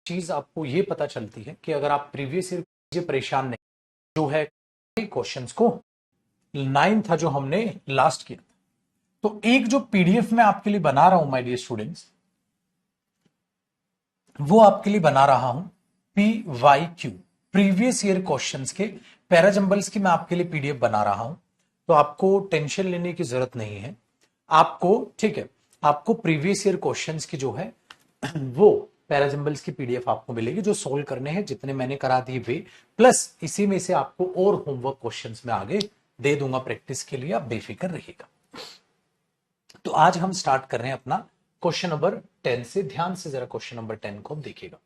चीज आपको ये पता चलती है कि अगर आप प्रीवियस ईयर से परेशान नहीं, जो है क्वेश्चंस को 9 था जो हमने लास्ट किया, तो एक जो पीडीएफ मैं आपके लिए बना रहा हूं माय डियर स्टूडेंट्स, वो आपके लिए बना रहा हूं PYQ, प्रीवियस ईयर क्वेश्चंस के पैराजंबल्स की मैं आपके लिए पीडीएफ बना रहा हूं। तो आपको टेंशन लेने की जरूरत नहीं है, आपको ठीक है, आपको प्रीवियस ईयर क्वेश्चंस की जो है वो पैराजंबल्स की पीडीएफ आपको मिलेगी, जो सोल्व करने हैं, जितने मैंने करा दिए वे, प्लस इसी में से आपको और होमवर्क क्वेश्चंस में आगे दे दूंगा प्रैक्टिस के लिए, आप बेफिक्र रहिएगा। तो आज हम स्टार्ट कर रहे हैं अपना क्वेश्चन नंबर 10 से। ध्यान से जरा क्वेश्चन नंबर 10 को देखिएगा।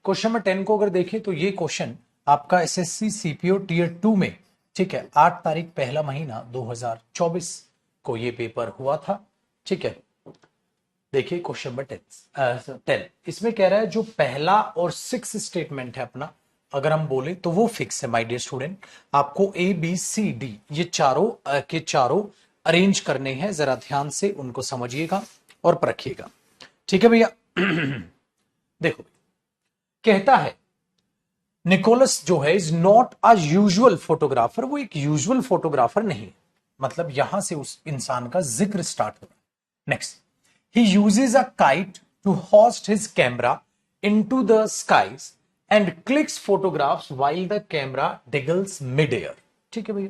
क्वेश्चन नंबर 10 को अगर देखें तो ये क्वेश्चन आपका एसएससी सीपीओ टीयर 2 में, ठीक है, 8 तारीख पहला महीना 2024 को ये पेपर हुआ था। ठीक है, देखिए क्वेश्चन नंबर 10 इसमें कह रहा है जो पहला और 6 स्टेटमेंट है अपना, अगर हम बोले तो वो फिक्स है माय डियर स्टूडेंट। आपको ए बी सी डी ये चारों के चारों अरेंज करने हैं, जरा ध्यान से उनको समझिएगा और परखिएगा। ठीक है भैया। देखो, कहता है निकोलस जो है is not a usual photographer, वो एक यूजुअल फोटोग्राफर नहीं है, मतलब यहां से उस इंसान का जिक्र स्टार्ट हो रहा है। Next, he uses a kite to hoist his camera into the skies and clicks photographs while the camera dangles mid-air। ठीक है भैया,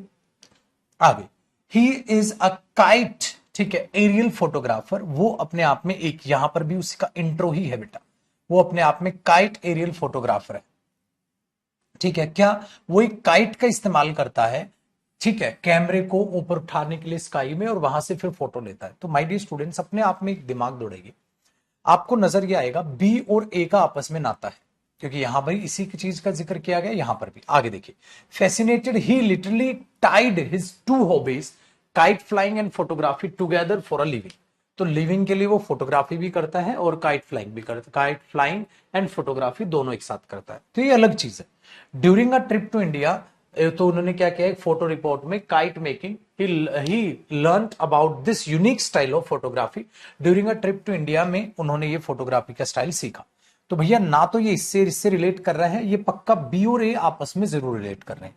आगे he is a kite, ठीक है, एरियल फोटोग्राफर, वो अपने आप में एक, यहां पर भी उसका इंट्रो ही है बेटा, वो अपने आप में काइट एरियल फोटोग्राफर है। ठीक है, क्या वो एक काइट का इस्तेमाल करता है, ठीक है, कैमरे को ऊपर उठाने के लिए स्काई में, और वहां से फिर फोटो लेता है। तो माय डियर स्टूडेंट्स, अपने आप में एक दिमाग दौड़ेगी, आपको नजर ये आएगा बी और ए का आपस में नाता है, क्योंकि यहां पर इसी की चीज का जिक्र किया गया, यहां पर भी। आगे देखिए, fascinated he literally tied his 2 hobbies kite flying and photography together for a living. तो लिविंग के लिए वो फोटोग्राफी भी करता है और काइट फ्लाइंग भी करता है, काइट फ्लाइंग एंड फोटोग्राफी दोनों एक साथ करता है, तो ये अलग चीज है। During a trip to India, तो उन्होंने क्या किया, एक फोटो रिपोर्ट में kite making he learn about this unique style of photography during a trip to India, में उन्होंने ये फोटोग्राफी का स्टाइल सीखा। तो भैया ना तो ये इससे रिलेट कर रहा है, ये पक्का बी और ए आपस में जरूर रिलेट कर रहे हैं,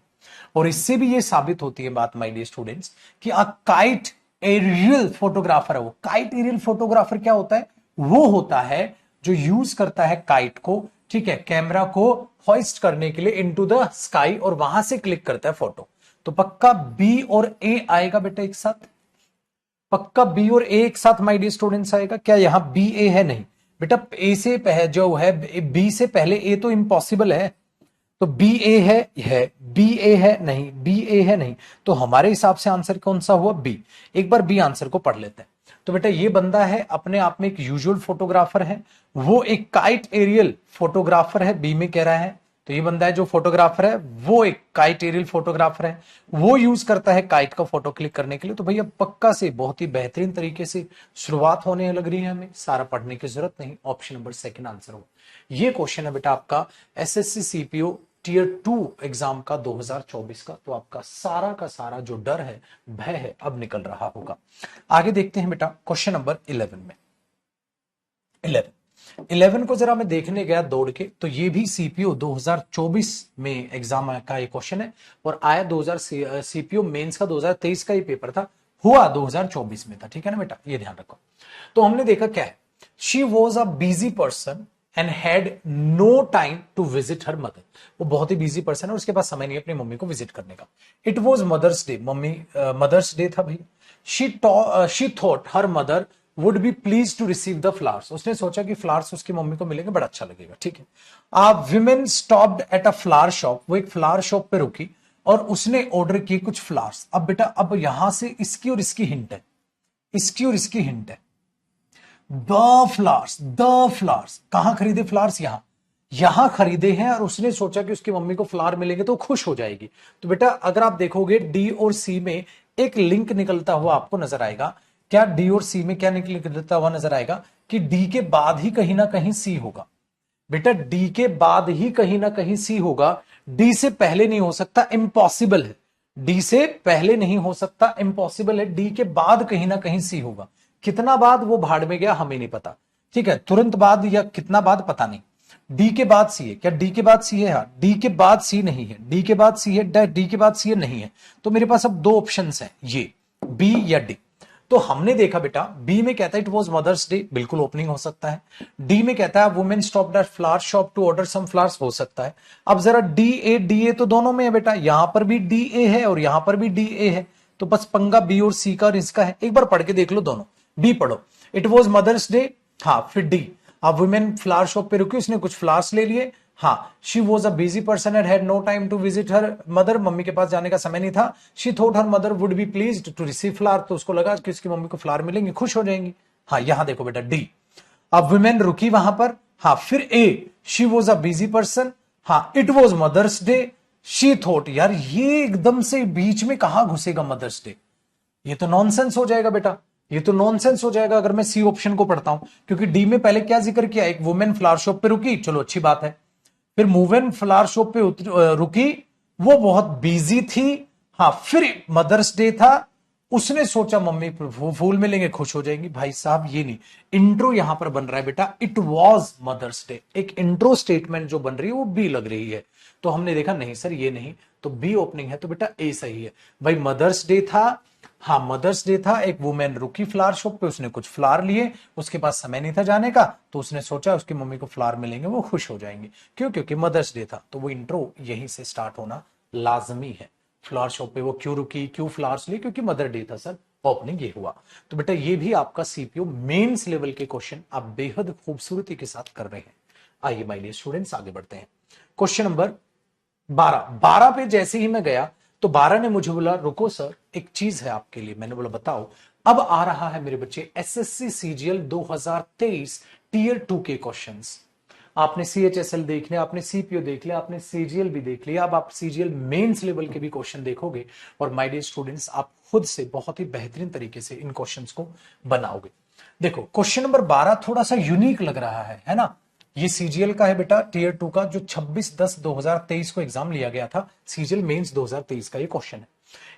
और इससे भी ये साबित होती है बात माय डियर स्टूडेंट्स कि अ काइट एरियल फोटोग्राफर है। वो काइट एरियल फोटोग्राफर क्या होता है, वो होता है जो यूज करता है काइट को, ठीक है, कैमरा को हॉइस्ट करने के लिए इनटू द स्काई, और वहां से क्लिक करता है फोटो। तो पक्का बी और ए आएगा बेटा एक साथ, पक्का बी और ए एक साथ माय डियर स्टूडेंट्स आएगा। क्या यहां बी ए है? नहीं बेटा, ए से पहले जो है, बी से पहले ए तो इम्पॉसिबल है, तो बी ए है बी ए है नहीं, बी ए है नहीं, तो हमारे हिसाब से आंसर कौन सा हुआ? बी। एक बार बी आंसर को पढ़ लेते हैं। तो बेटा ये बंदा है अपने आप में एक यूजुअल फोटोग्राफर है, वो एक काइट एरियल फोटोग्राफर है, बी में कह रहा है। तो ये बंदा है जो फोटोग्राफर है, वो एक काइट एरियल फोटोग्राफर है, वो यूज करता है काइट का फोटो क्लिक करने के लिए। तो भैया पक्का से बहुत ही बेहतरीन तरीके से शुरुआत होने लग रही है, हमें सारा पढ़ने की जरूरत नहीं, ऑप्शन नंबर सेकंड आंसर हो। ये क्वेश्चन है बेटा आपका एसएससी सीपीओ टीयर 2 एग्जाम का 2024 का। तो आपका सारा का सारा जो डर है, भय है, अब निकल रहा होगा। आगे देखते हैं बेटा क्वेश्चन नंबर 11 में। 11 को जरा मैं देखने गया दौड़ के, तो ये भी सीपीओ 2024 में एग्जाम का ये क्वेश्चन है, और आया 2000 सीपीओ मेंस का 2023 का ये पेपर था, हुआ 2024 में था। ठीक है ना बेटा, ये ध्यान रखो। तो हमने देखा क्या है, she was a busy person and had no time to visit her mother. वो बहुत ही बिजी पर्सन है और उसके पास समय नहीं अपनी मम्मी को विजिट करने का। इट वॉज मदर्स डे, मम्मी मदर्स डे था भाई। She thought her mother would be please to receive the flowers. उसने सोचा कि फ्लावर्स उसकी मम्मी को मिलेंगे, बड़ा अच्छा लगेगा। ठीक है, women stopped at a flower shop, वो एक फ्लावर शॉप पे रुकी और उसने ऑर्डर किए कुछ फ्लावर्स। अब बेटा अब यहां से इसकी और इसकी हिंट है, इसकी और इसकी हिंट है। द फ्लावर्स कहां खरीदे फ्लावर्स? यहां खरीदे हैं, और उसने सोचा कि उसकी मम्मी को फ्लावर मिलेंगे तो खुश हो जाएगी। तो बेटा अगर आप देखोगे डी और सी में एक लिंक निकलता हुआ आपको नजर आएगा। क्या डी और सी में क्या निकलता हुआ नजर आएगा कि डी के बाद ही कहीं ना कहीं सी होगा। बेटा डी के बाद ही कहीं ना कहीं सी होगा, डी से पहले नहीं हो सकता, इम्पॉसिबल है। डी से पहले नहीं हो सकता, इम्पॉसिबल है, डी के बाद कहीं ना कहीं सी होगा। कितना बाद वो भाड़ में गया हमें नहीं पता, ठीक है, तुरंत बाद या कितना बाद पता नहीं। डी के बाद सी है क्या? डी के बाद सी है? हाँ, डी के बाद सी नहीं है, डी के बाद सी है, डी के बाद सी है नहीं है। तो मेरे पास अब दो ऑप्शंस हैं, ये बी या डी। तो हमने देखा बेटा बी में कहता है इट वॉज मदर्स डे, बिल्कुल ओपनिंग हो सकता है। डी में कहता है women stopped at flower shop to order some flowers, हो सकता है। अब जरा डी ए तो दोनों में है बेटा, यहां पर भी डी ए है और यहां पर भी डी ए है। तो बस पंगा बी और सी का और इसका है। एक बार पढ़ के देख लो दोनों। बी पढ़ो, इट वॉज मदर्स डे, हाँ। फिर डी, अब वुमेन फ्लावर शॉप पे रुकी, उसने कुछ फ्लावर्स ले लिए, हाँ। She was a busy person and had no time to visit her mother, मम्मी के पास जाने का समय नहीं था। She thought her mother would be pleased to receive flower, तो उसको लगा कि उसकी मम्मी को फ्लावर मिलेंगे, खुश हो जाएंगी। हाँ, यहां देखो बेटा डी। अब वुमेन रुकी वहां पर, हाँ। फिर ए, she was a busy person, हाँ। It was Mother's Day, she thought, यार ये एकदम से बीच में कहां घुसेगा मदर्स डे? ये तो नॉनसेंस हो जाएगा बेटा, ये तो नॉनसेंस हो जाएगा अगर मैं सी ऑप्शन को पढ़ता हूं, क्योंकि डी में पहले क्या जिक्र किया, एक वुमेन फ्लावर शॉप पे रुकी, चलो अच्छी बात है। फिर वुमेन फ्लावर शॉप पे रुकी, वो बहुत बिजी थी, हाँ। फिर मदर्स डे था, उसने सोचा मम्मी फूल मिलेंगे, खुश हो जाएंगी। भाई साहब ये नहीं, इंट्रो यहां पर बन रहा है बेटा, इट वॉज मदर्स डे। एक इंट्रो स्टेटमेंट जो बन रही है वो बी लग रही है। तो हमने देखा नहीं सर ये नहीं, तो बी ओपनिंग है, तो बेटा ए सही है। भाई मदर्स डे था, हाँ मदर्स डे था, एक वुमेन रुकी फ्लावर शॉप पे, उसने कुछ फ्लावर लिए, उसके पास समय नहीं था जाने का, तो उसने सोचा उसकी मम्मी को फ्लावर मिलेंगे, वो खुश हो जाएंगे। क्यों? क्योंकि मदर्स डे था। तो वो इंट्रो यहीं से स्टार्ट होना लाजमी है। फ्लावर शॉप पे वो क्यों रुकी, क्यों फ्लावर्स लिए? क्योंकि मदर डे था सर, ओपनिंग ये हुआ। तो बेटा ये भी आपका सीपीयू मेंस लेवल के क्वेश्चन आप बेहद खूबसूरती के साथ कर रहे हैं। आइए माय डियर स्टूडेंट्स आगे बढ़ते हैं। क्वेश्चन नंबर 12 पे जैसे ही मैं गया तो 12 ने मुझे बोला रुको सर एक चीज है आपके लिए। मैंने बोला बताओ। अब आ रहा है मेरे बच्चे एसएससी सीजीएल 2023 टीयर 2 के क्वेश्चंस। आपने सीएचएसएल देख लिया, आपने सीपीओ देख लिया, आपने सीजीएल भी देख लिया, अब आप सीजीएल मेंस लेवल के भी क्वेश्चन देखोगे और माय डियर स्टूडेंट्स आप खुद से बहुत ही बेहतरीन तरीके से इन क्वेश्चंस को बनाओगे। देखो क्वेश्चन नंबर 12 थोड़ा सा यूनिक लग रहा है ना। ये सीजीएल का है बेटा टीयर 2 का, जो 26/10/2023 को एग्जाम लिया गया था, सीजीएल मेंस 2023 का ये क्वेश्चन है।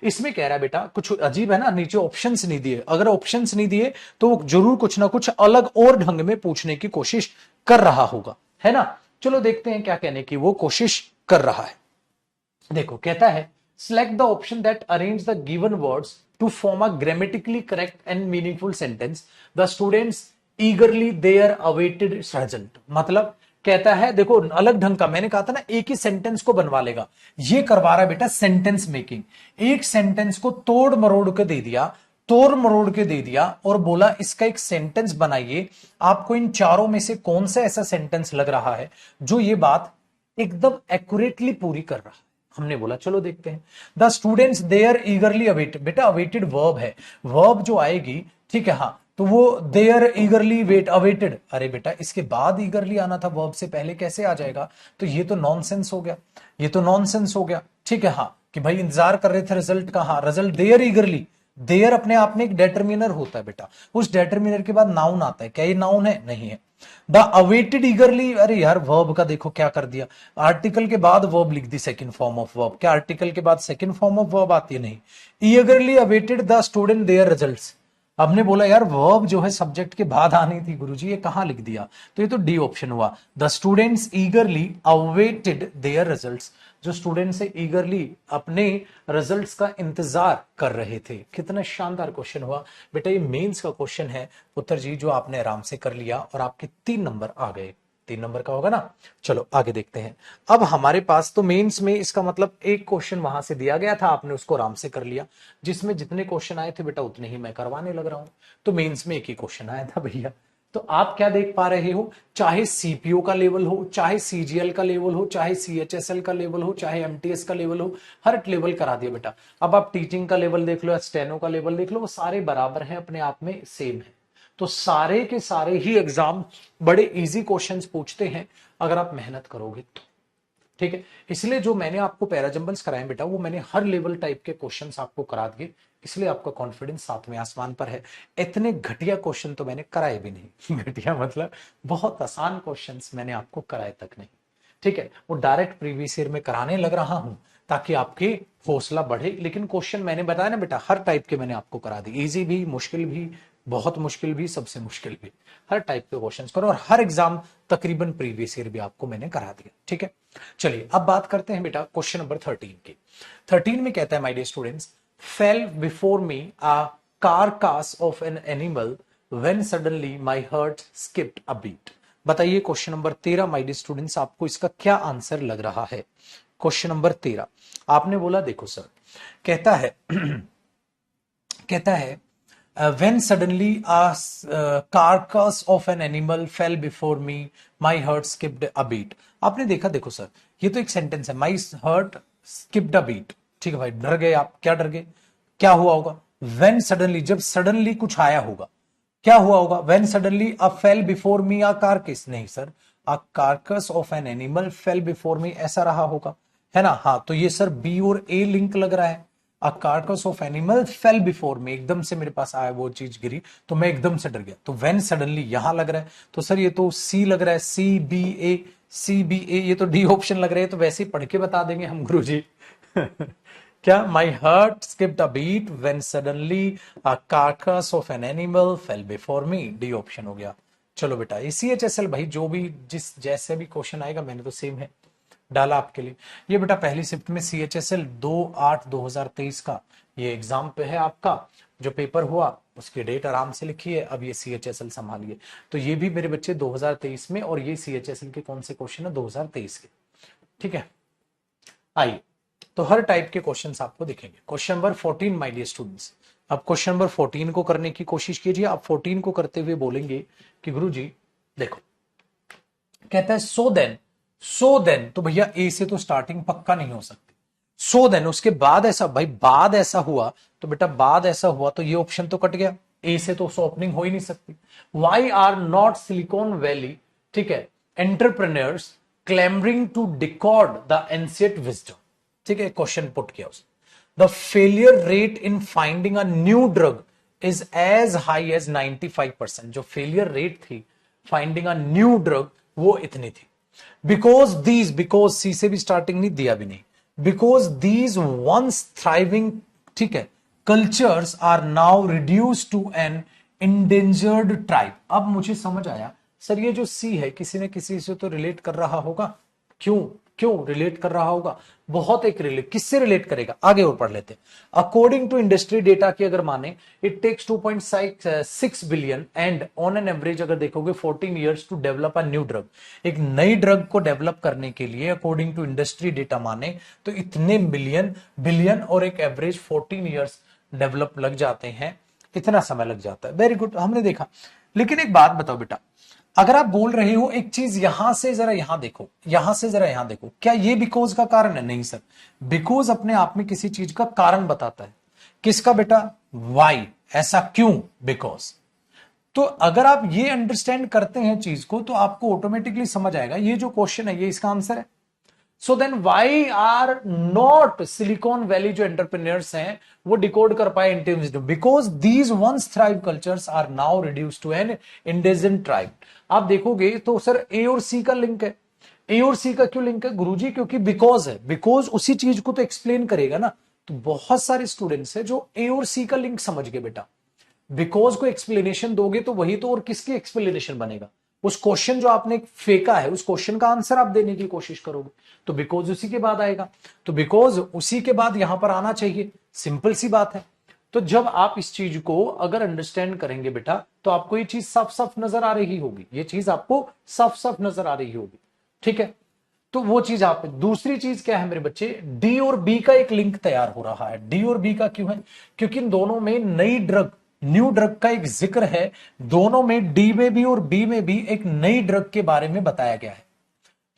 इसमें कह रहा है बेटा कुछ अजीब है ना, नीचे ऑप्शंस नहीं दिए। अगर ऑप्शंस नहीं दिए तो वो जरूर कुछ ना कुछ अलग और ढंग में पूछने की कोशिश कर रहा होगा, है ना। चलो देखते हैं क्या कहने की वो कोशिश कर रहा है। देखो कहता है select the option that arrange the given words to form a grammatically correct and meaningful sentence. The students eagerly their awaited result. मतलब कहता है देखो अलग ढंग का, मैंने कहा था ना एक ही सेंटेंस को बनवा लेगा, ये करवा रहा है बेटा सेंटेंस मेकिंग। एक सेंटेंस को तोड़ मरोड़ के दे दिया, तोड़ मरोड़ के दे दिया और बोला इसका एक सेंटेंस बनाइए। आपको इन चारों में से कौन सा ऐसा सेंटेंस लग रहा है जो ये बात एकदम एक्यूरेटली पूरी कर रहा है। हमने बोला चलो देखते हैं। The students their eagerly awaited, बेटा अवेटेड वर्ब है, वर्ब जो आएगी ठीक है, हाँ। तो वो देयर ईगरली वेट अवेटेड, अरे बेटा इसके बाद ईगरली आना था, वर्ब से पहले कैसे आ जाएगा? तो ये तो नॉनसेंस हो गया, ये तो नॉनसेंस हो गया, ठीक है हाँ। कि भाई इंतजार कर रहे थे रिजल्ट का, हाँ रिजल्ट देयर ईगरली। देयर अपने आप में एक डेटरमिनर होता है बेटा, उस डेटरमिनर के बाद नाउन आता है, क्या ये नाउन है? नहीं है। द अवेटेड ईगरली, अरे यार वर्ब का देखो क्या कर दिया, आर्टिकल के बाद वर्ब लिख दी सेकंड फॉर्म ऑफ वर्ब। क्या आर्टिकल के बाद सेकंड फॉर्म ऑफ वर्ब आती है? नहीं। Eagerly awaited the student their results. हमने बोला यार वर्ब जो है सब्जेक्ट के बाद आनी थी गुरुजी, ये कहां लिख दिया? तो ये तो डी ऑप्शन हुआ। The students eagerly awaited their results, जो स्टूडेंट्स है ईगरली अपने रिजल्ट्स का इंतजार कर रहे थे। कितना शानदार क्वेश्चन हुआ बेटा, ये मेंस का क्वेश्चन है उत्तर जी, जो आपने आराम से कर लिया और आपके 3 नंबर आ गए। 3 नंबर का होगा ना। चलो आगे देखते हैं। अब हमारे पास तो मेंस में इसका मतलब एक क्वेश्चन वहां से दिया गया था, आपने उसको आराम से कर लिया। जिसमें जितने क्वेश्चन आए थे बेटा उतने ही मैं करवाने लग रहा हूं। तो मेंस में एक ही क्वेश्चन आया था भैया। तो आप क्या देख पा रहे हो, चाहे सीपीओ का लेवल हो, चाहे सीजीएल का लेवल हो, चाहे सीएचएसएल का लेवल हो, चाहे एमटीएस का लेवल हो, हर लेवल करा दिया बेटा। अब आप टीचिंग का लेवल देख लो या स्टेनो का लेवल देख लो, वो सारे बराबर हैं, अपने आप में सेम है। तो सारे के सारे ही एग्जाम बड़े इजी क्वेश्चंस पूछते हैं अगर आप मेहनत करोगे तो, ठीक है। इसलिए जो मैंने आपको पैराजंबल्स कराए बेटा, वो मैंने हर लेवल टाइप के क्वेश्चंस आपको करा दिए, इसलिए आपका कॉन्फिडेंस सातवें आसमान पर है। इतने घटिया क्वेश्चन तो मैंने कराए भी नहीं घटिया मतलब बहुत आसान क्वेश्चंस मैंने आपको कराए तक नहीं, ठीक है। वो डायरेक्ट प्रीवियस ईयर में कराने लग रहा हूं ताकि आपके हौसला बढ़े। लेकिन क्वेश्चन मैंने बताया ना बेटा, हर टाइप के मैंने आपको करा दी, इजी भी मुश्किल भी बहुत मुश्किल भी, सबसे मुश्किल भी, हर टाइप के क्वेश्चंस करो, और हर एग्जाम तकरीबन प्रीवियस ईयर भी आपको मैंने करा दिया। ठीक है, चलिए अब बात करते हैं बेटा क्वेश्चन नंबर 13 की। 13 में कहता है my dear students, fell before me a carcass of an animal when suddenly my heart skipped a beat। बताइए question number 13 my dear students, आपको इसका क्या आंसर लग रहा है? क्वेश्चन नंबर 13 आपने बोला, देखो सर, कहता है कहता है when suddenly a carcass of an animal fell before me my heart skipped a beat। आपने देखा, देखो सर, ये तो एक सेंटेंस है, my heart skipped a beat। ठीक है भाई, डर गए आप, क्या डर गए, क्या हुआ होगा? when suddenly, जब सडनली कुछ आया होगा, क्या हुआ होगा? when suddenly a fell before me a carcass, नहीं sir, a carcass of an animal fell before me, ऐसा रहा होगा, है ना? हाँ, तो ये सर बी और ए लिंक लग रहा है। A carcass of animal fell before me, एकदम से मेरे पास आया, वो चीज गिरी तो मैं एकदम से डर गया, तो when suddenly यहां लग रहा है, तो सर ये तो सी लग रहा है, सी बी ए, सी बी ए, ये तो डी ऑप्शन लग रहे हैं, तो वैसे ही पढ़ के बता देंगे हम गुरुजी। क्या? My heart skipped a beat when suddenly a carcass of an animal fell before me, D option हो गया। चलो बेटा, CHSL भाई, जो भी जिस जैसे भी क्वेश्चन आएगा मैंने तो सेम है डाला आपके लिए। ये बेटा पहली शिफ्ट में CHSL 2/8/2023 का ये एग्जाम पे है आपका, जो पेपर हुआ उसकी डेट आराम से लिखिए, अब ये CHSL संभालिए। तो ये भी मेरे बच्चे 2023 में, और ये CHSL के कौन से क्वेश्चन है? 2023 के। ठीक है, आइए, तो हर टाइप के क्वेश्चंस आपको दिखेंगे। Question number 14 my dear students, अब क्वेश्चन नंबर 14 को करने की कोशिश कीजिए। आप 14 को करते हुए बोलेंगे कि गुरुजी देखो, कहता है सो देन, तो भैया ए से तो स्टार्टिंग पक्का नहीं हो सकती। सो देन, उसके बाद ऐसा, भाई बाद ऐसा हुआ, तो बेटा बाद ऐसा हुआ तो ये ऑप्शन तो कट गया, ए से तो ओपनिंग हो ही नहीं सकती। Why are not Silicon Valley, ठीक है, entrepreneurs clamouring to decode the ancient wisdom. ठीक है, क्वेश्चन पुट किया उसने। The failure rate in finding a new drug is as high as 95%। जो फेलियर रेट थी फाइंडिंग अ न्यू ड्रग वो इतनी थी। बिकॉज सी से भी स्टार्टिंग नहीं दिया भी नहीं, बिकॉज दीज वंस थ्राइविंग, ठीक है, cultures are now reduce to an endangered tribe. अब मुझे समझ आया सर, ये जो सी है किसी न किसी से तो रिलेट कर रहा होगा। क्यों रिलेट कर रहा होगा? बहुत एक रिलेट, किससे रिलेट करेगा आगे और पढ़ लेते हैं। अकॉर्डिंग टू इंडस्ट्री डेटा की अगर माने, it takes 2.6 billion and on an average अगर देखोगे 14 years to develop a new drug. एक नई ड्रग को डेवलप करने के लिए अकॉर्डिंग टू इंडस्ट्री डेटा माने तो इतने बिलियन और एक एवरेज 14 इयर्स डेवलप लग जाते हैं, इतना समय लग जाता है। वेरी गुड, हमने देखा। लेकिन एक बात बताओ बेटा, अगर आप बोल रहे हो एक चीज यहां से जरा यहां देखो, यहां से जरा यहां देखो, क्या ये बिकॉज का कारण है? नहीं सर, बिकॉज अपने आप में किसी चीज का कारण बताता है। किसका बेटा? वाई। ऐसा क्यों? बिकॉज। तो अगर आप ये अंडरस्टैंड करते हैं चीज को तो आपको ऑटोमेटिकली समझ आएगा ये जो क्वेश्चन है ये इसका आंसर है। So then why are not Silicon Valley जो एंटरप्रेन्योर्स हैं वो डिकोड कर पाए intelligence? Because these ones thrive cultures are now reduced to an indigenous tribe. आप देखोगे तो सर ए और सी का लिंक है। ए और सी का क्यों लिंक है गुरुजी? क्योंकि बिकॉज है, बिकॉज उसी चीज को तो एक्सप्लेन करेगा ना। तो बहुत सारे स्टूडेंट्स है जो ए और सी का लिंक समझ गए बेटा। बिकॉज को एक्सप्लेनेशन दोगे तो वही तो और किसकी एक्सप्लेनेशन बनेगा? उस क्वेश्चन जो आपने फेंका है उस क्वेश्चन का आंसर आप देने की कोशिश करोगे तो बिकॉज उसी के बाद आएगा। तो बिकॉज उसी के बाद यहां पर आना चाहिए, सिंपल सी बात है। तो जब आप इस चीज को अगर अंडरस्टैंड करेंगे बेटा तो आपको ये चीज साफ साफ नजर आ रही होगी, ये चीज आपको साफ साफ नजर आ रही होगी। ठीक है, तो वो चीज आप। दूसरी चीज क्या है मेरे बच्चे? डी और बी का एक लिंक तैयार हो रहा है। डी और बी का क्यों है? क्योंकि इन दोनों में नई ड्रग, न्यू ड्रग का एक जिक्र है। दोनों में, डी में भी और बी में भी, एक नई ड्रग के बारे में बताया गया है।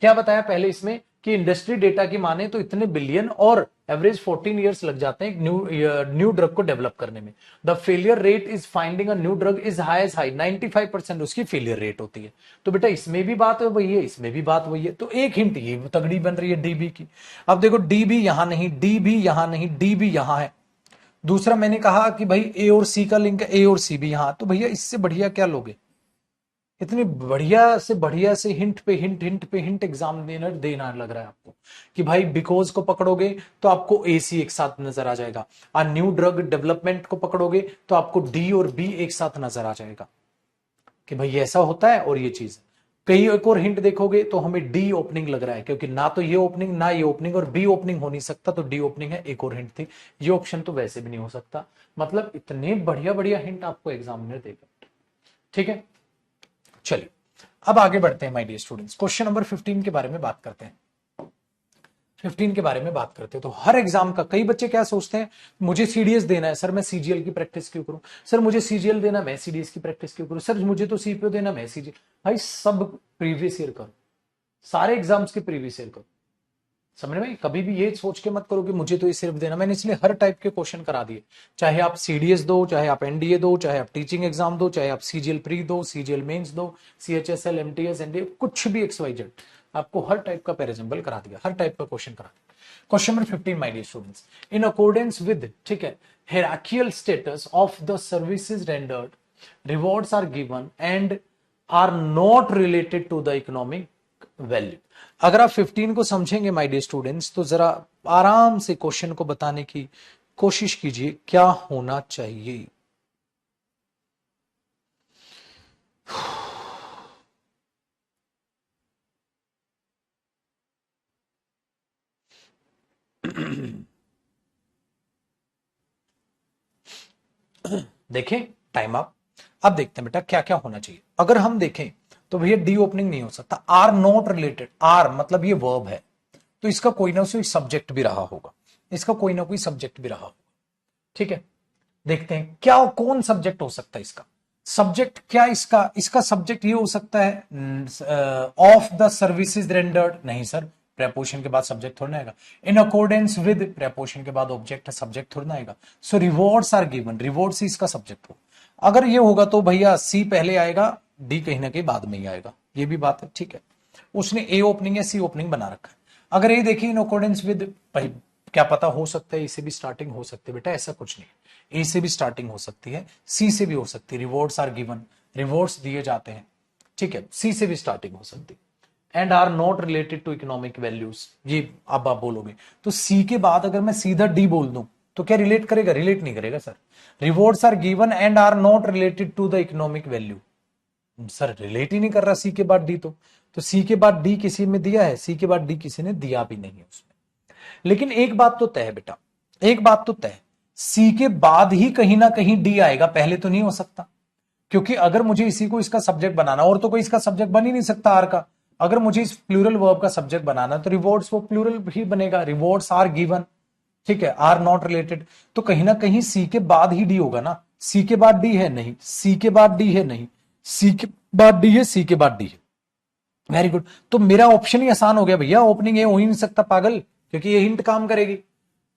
क्या बताया पहले इसमें? कि इंडस्ट्री डेटा की माने तो इतने बिलियन और एवरेज 14 इयर्स लग जाते हैं न्यू ड्रग को डेवलप करने में। The failure rate is finding a new drug is high as high, 95% उसकी फेलियर रेट होती है। तो बेटा इसमें भी बात वही है, इसमें भी बात वही है। तो एक हिंट ये तगड़ी बन रही है डीबी की। अब देखो डी भी यहां नहीं, डी भी यहां नहीं, डी भी यहां है। दूसरा मैंने कहा कि भाई ए और सी का लिंक है, ए और सी भी यहां। तो भैया इससे बढ़िया क्या लोगे? इतनी बढ़िया से हिंट पे हिंट, हिंट पे हिंट एग्जाम देना लग रहा है आपको कि भाई बिकॉज को पकड़ोगे तो आपको एसी एक साथ नजर आ जाएगा, और न्यू ड्रग डेवलपमेंट को पकड़ोगे तो आपको डी और बी एक साथ नजर आ जाएगा कि भाई ऐसा होता है और ये चीज। कई एक और हिंट देखोगे तो हमें डी ओपनिंग लग रहा है, क्योंकि ना तो ये ओपनिंग ना ये ओपनिंग, और बी ओपनिंग हो नहीं सकता, तो डी ओपनिंग है। एक और हिंट थी, ये ऑप्शन तो वैसे भी नहीं हो सकता। मतलब इतने बढ़िया बढ़िया हिंट आपको एग्जामिनर देगा। ठीक है, चलिए अब आगे बढ़ते हैं my dear students, question number 15 के बारे में बात करते हैं। 15 के बारे में बात करते हैं तो हर एग्जाम का, कई बच्चे क्या सोचते हैं, मुझे सीडीएस देना है सर, मैं सीजीएल की प्रैक्टिस क्यों करूं, सर मुझे सीजीएल देना, मैं सीडीएस की प्रैक्टिस क्यों करूं, सर मुझे तो सीपीओ देना, मैं सीजीएल। भाई सब प्रीवियस ईयर करो, सारे एग्जाम्स के प्रीवियस ईयर करो। समझ में, कभी भी ये सोच के मत करो कि मुझे तो ये सिर्फ देना। मैंने इसलिए हर टाइप के क्वेश्चन करा दिए, चाहे आप सीडीएस दो, चाहे आप एनडीए दो, चाहे आप टीचिंग एग्जाम दो, चाहे आप सीजीएल प्री दो, सीजीएल मेंस दो, सीएचएसएल, एमटीएस, एनडीए, कुछ भी XYZ, आपको हर टाइप का पैराजंबल करा दिया, हर टाइप का क्वेश्चन करा दिया। Question number 15 my dear students, in accordance with, ठीक है, hierarchical status of the services rendered, rewards are given and are not related to the economic value। अगर आप 15 को समझेंगे माय डियर स्टूडेंट्स तो जरा आराम से क्वेश्चन को बताने की कोशिश कीजिए क्या होना चाहिए। देखें टाइम अप। अब देखते हैं बेटा क्या क्या होना चाहिए। अगर हम देखें तो भैया डी ओपनिंग नहीं हो सकता, आर नॉट रिलेटेड, आर मतलब ये वर्ब है, तो इसका कोई ना कोई सब्जेक्ट भी रहा होगा, इसका कोई ना कोई सब्जेक्ट भी रहा होगा। ठीक है, देखते हैं क्या कौन सब्जेक्ट हो सकता है इसका। सब्जेक्ट क्या इसका, इसका सब्जेक्ट ये हो सकता है ऑफ द सर्विसेज रेंडर्ड, नहीं सर, प्रेपोजिशन के बाद सब्जेक्ट थोड़ा ना आएगा। इन अकॉर्डेंस विद, प्रेपोजिशन के बाद ऑब्जेक्ट है, सब्जेक्ट थोड़ा ना आएगा। सो रिवॉर्ड्स आर गिवन, रिवॉर्ड्स ही इसका सब्जेक्ट हो। अगर ये होगा तो भैया सी पहले आएगा, डी कहीं ना कहीं बाद में ही आएगा, ये भी बात है। ठीक है, उसने ए ओपनिंग या सी ओपनिंग बना रखा है। अगर ये देखिए इन अकॉर्डेंस विद, क्या पता हो सकता है ए से भी स्टार्टिंग हो सकती है बेटा, ऐसा कुछ नहीं, ए से भी स्टार्टिंग हो सकती है, सी से भी हो सकती है। रिवॉर्ड्स आर गिवन, रिवॉर्ड्स दिए जाते हैं, ठीक है, सी से भी स्टार्टिंग हो सकती है। And are not related to economic values, ये अब आप बोलोगे तो सी के बाद अगर मैं सीधा डी बोल दूं तो क्या रिलेट करेगा, रिलेट नहीं करेगा sir. Rewards are given and are not related to the economic value, sir relate ही नहीं कर रहा सी के बाद डी, तो सी के बाद डी किसी में दिया है, सी के बाद डी किसी ने दिया भी नहीं है उसमें। लेकिन एक बात तो तय है बेटा, एक बात तो तय, सी के बाद ही कहीं ना कहीं डी आएगा, पहले तो नहीं हो सकता, क्योंकि अगर मुझे इसी को इसका सब्जेक्ट बनाना, और तो कोई इसका सब्जेक्ट बन ही नहीं सकता आर का। अगर मुझे इस प्लूरल वर्ब का सब्जेक्ट बनाना तो रिवॉर्ड्स वो प्लूरल ही बनेगा, रिवॉर्ड्स आर गिवन, ठीक है, आर नॉट रिलेटेड, तो कहीं ना कहीं सी के बाद ही डी होगा ना। सी के बाद डी है नहीं, सी के बाद डी है नहीं, सी के बाद डी है, सी के बाद डी है। वेरी गुड, तो मेरा ऑप्शन ही आसान हो गया भैया, ओपनिंग ए हो ही नहीं सकता पागल, क्योंकि ये हिंट काम करेगी।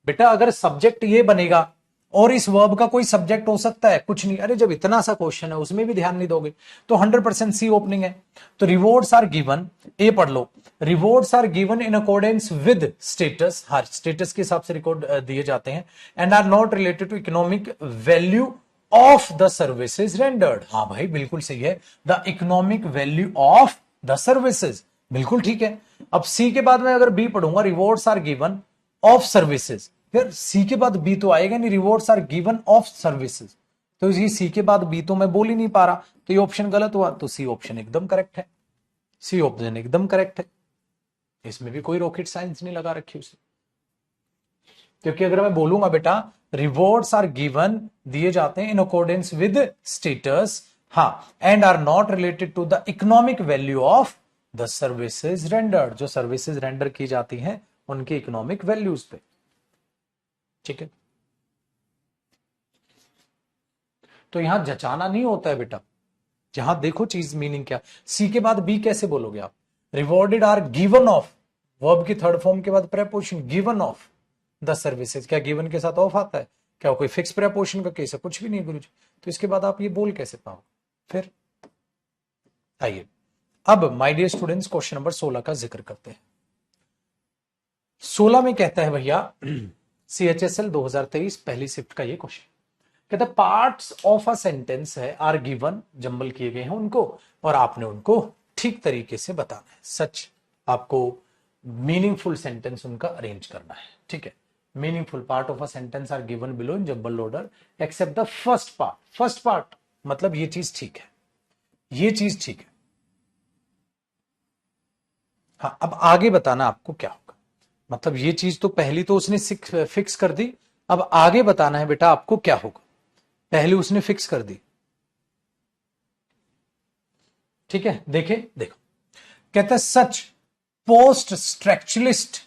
बेटा अगर सब्जेक्ट ये बनेगा और इस वर्ब का कोई सब्जेक्ट हो सकता है, कुछ नहीं। अरे जब इतना सा क्वेश्चन है उसमें भी ध्यान नहीं दोगे तो 100% सी ओपनिंग है। तो रिवॉर्ड्स आर गिवन, ए पढ़ लो, rewards are given in accordance with status, हर स्टेटस के हिसाब से रिकॉर्ड दिए जाते हैं, and are not related to economic value of the services rendered. हाँ भाई बिल्कुल सही है, the economic value of the services, बिल्कुल ठीक है। अब सी के बाद में अगर बी पढ़ूंगा, rewards are given of services, फिर सी के बाद बी तो आएगा नहीं, rewards are given of services, तो ये सी के बाद बी तो मैं बोल ही नहीं पा रहा, तो ये ऑप्शन गलत हुआ, तो सी ऑप्शन एकदम करेक्ट है, सी ऑप्शन एकदम करेक्ट है, इसमें भी कोई रॉकेट साइंस नहीं लगा रखी उसे। क्योंकि अगर मैं बोलूंगा बेटा रिवॉर्ड्स आर गिवन, दिए जाते हैं इन अकॉर्डेंस विद स्टेटस, हाँ, and are not related to the economic value of the services rendered, जो सर्विसेज रेंडर की जाती हैं उनके इकोनॉमिक वैल्यूज पे, ठीक है। तो यहां जचाना नहीं होता है बेटा, जहां देखो चीज मीनिंग क्या। सी के बाद बी कैसे बोलोगे आप, rewarded are given of, verb की थर्ड फॉर्म के बाद preposition given of the services, क्या गिवन के साथ ऑफ आता है, क्या कोई फिक्स प्रेपोजिशन का केस है, कुछ भी नहीं गुरुजी, तो इसके बाद आप ये बोल कैसे पाओ। फिर आइए अब my dear students question number 16 का जिक्र करते हैं। 16 में कहता है भैया CHSL 2023 पहली शिफ्ट का ये क्वेश्चन कहता है पार्ट्स ऑफ अ सेंटेंस है आर गिवन, जंबल किए गए हैं उनको और आपने उनको ठीक तरीके से बताना है। सच आपको मीनिंगफुल सेंटेंस उनका अरेंज करना है। ठीक है, meaningful part of a sentence are given below in jumble order except the first part. First part मतलब ये चीज ठीक है, ये चीज ठीक है। हाँ, अब आगे बताना आपको क्या होगा, मतलब ये चीज तो पहली तो उसने फिक्स कर दी, अब आगे बताना है बेटा आपको क्या होगा। पहले उसने फिक्स कर दी, ठीक है। देखे देखो, कहता है सच पोस्ट स्ट्रक्चरलिस्ट,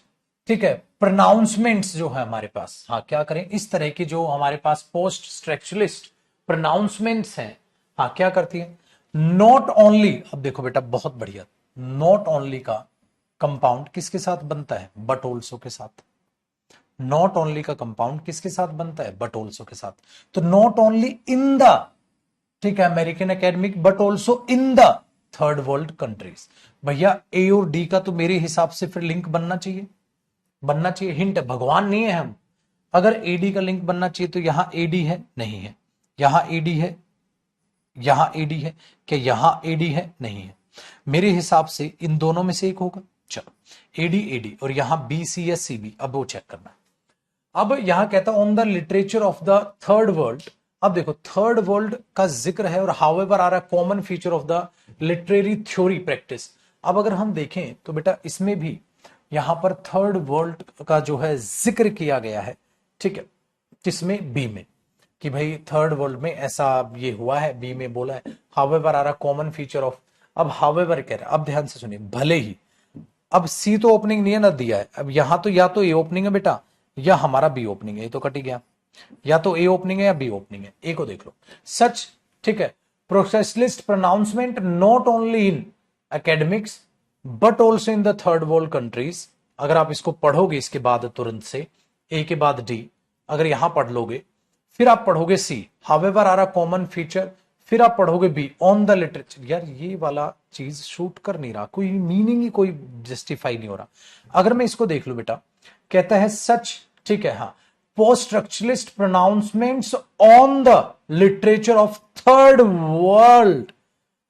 ठीक है, प्रोनाउंसमेंट्स जो है हमारे पास, हाँ क्या करें, इस तरह की जो हमारे पास पोस्ट स्ट्रक्चरलिस्ट प्रोनाउंसमेंट्स हैं, हाँ क्या करती है, नॉट ओनली, अब देखो बेटा बहुत बढ़िया, नॉट ओनली का कंपाउंड किसके साथ बनता है, बट ऑल्सो के साथ। नॉट ओनली का कंपाउंड किसके साथ बनता है, बट ऑल्सो के साथ। तो नॉट ओनली इन द, ठीक है, American academic, but also in the third world countries. भैया ए और डी का तो मेरे हिसाब से फिर लिंक बनना चाहिए, बनना चाहिए। हिंट है, भगवान नहीं है हम, अगर एडी का लिंक बनना चाहिए तो यहां एडी है, नहीं है, यहां एडी है, यहां एडी है, क्या यहां एडी है, नहीं है, मेरे हिसाब से इन दोनों में से एक होगा। चलो एडी एडी और यहां B C S C B, अब वो चेक करना। अब यहां कहता on the literature of the third world, अब देखो थर्ड वर्ल्ड का जिक्र है और हाउएवर आ रहा है common feature of the literary theory practice. अब अगर हम देखें तो बेटा इसमें भी यहां पर थर्ड वर्ल्ड का जो है जिक्र किया गया है, ठीक है, किसमें, बी में, कि भाई थर्ड वर्ल्ड में ऐसा ये हुआ है, बी में बोला है, हाउएवर आ रहा कॉमन फीचर ऑफ। अब हाउएवर कह रहा है, अब ध्यान से सुनिए, भले ही, अब सी तो ओपनिंग नहीं है ना दिया है, अब यहां तो या तो ए ओपनिंग है बेटा या हमारा बी ओपनिंग है, ये तो कट ही गया, या तो ए ओपनिंग है या बी ओपनिंग है, ए को देख लो। सच, ठीक है, processualist pronouncement not only in academics but also in the third world countries. अगर आप इसको पढ़ोगे इसके बाद तुरंत से, ए के बाद डी, अगर यहां पढ़ लोगे, फिर आप पढ़ोगे सी, हाउएवर आ रहा कॉमन फीचर, फिर आप पढ़ोगे बी ऑन द लिटरेचर। यार ये वाला चीज शूट कर नहीं रहा, कोई मीनिंग ही कोई जस्टिफाई नहीं हो रहा। अगर मैं इसको देख लू बेटा, कहता है सच, ठीक है, हाँ, post structuralist pronouncements on the literature of third world,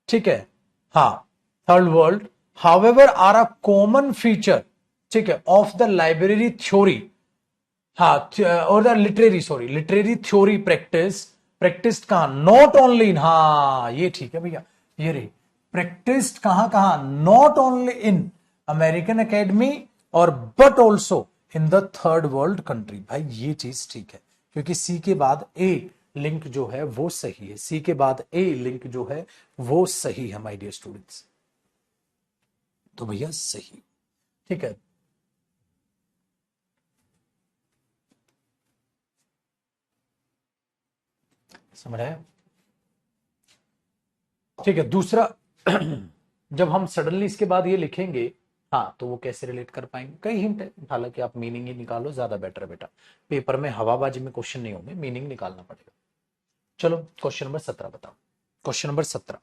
ठीक है, हाँ, third world, however are a common feature, ठीक है, ऑफ द लाइब्रेरी थ्योरी, हाँ, और the literary, sorry, literary theory practice, practised कहां, नॉट ओनली इन, हाँ ये ठीक है भैया, ये रही, प्रैक्टिस्ड कहां कहां, not only in American academy और but also in the third world country. भाई ये चीज ठीक है, क्योंकि सी के बाद ए लिंक जो है वो सही है, सी के बाद ए लिंक जो है वो सही है माय डियर स्टूडेंट्स, तो भैया सही, ठीक है। समझ आया, ठीक है। दूसरा, जब हम सडनली इसके बाद ये लिखेंगे, हाँ, तो वो कैसे रिलेट कर पाएंगे, कई हिंट है, हालांकि आप मीनिंग ही निकालो, ज्यादा बेटर है बेटा, पेपर में हवाबाजी में क्वेश्चन नहीं होंगे, मीनिंग निकालना पड़ेगा। चलो क्वेश्चन नंबर 17 बताओ, क्वेश्चन नंबर 17,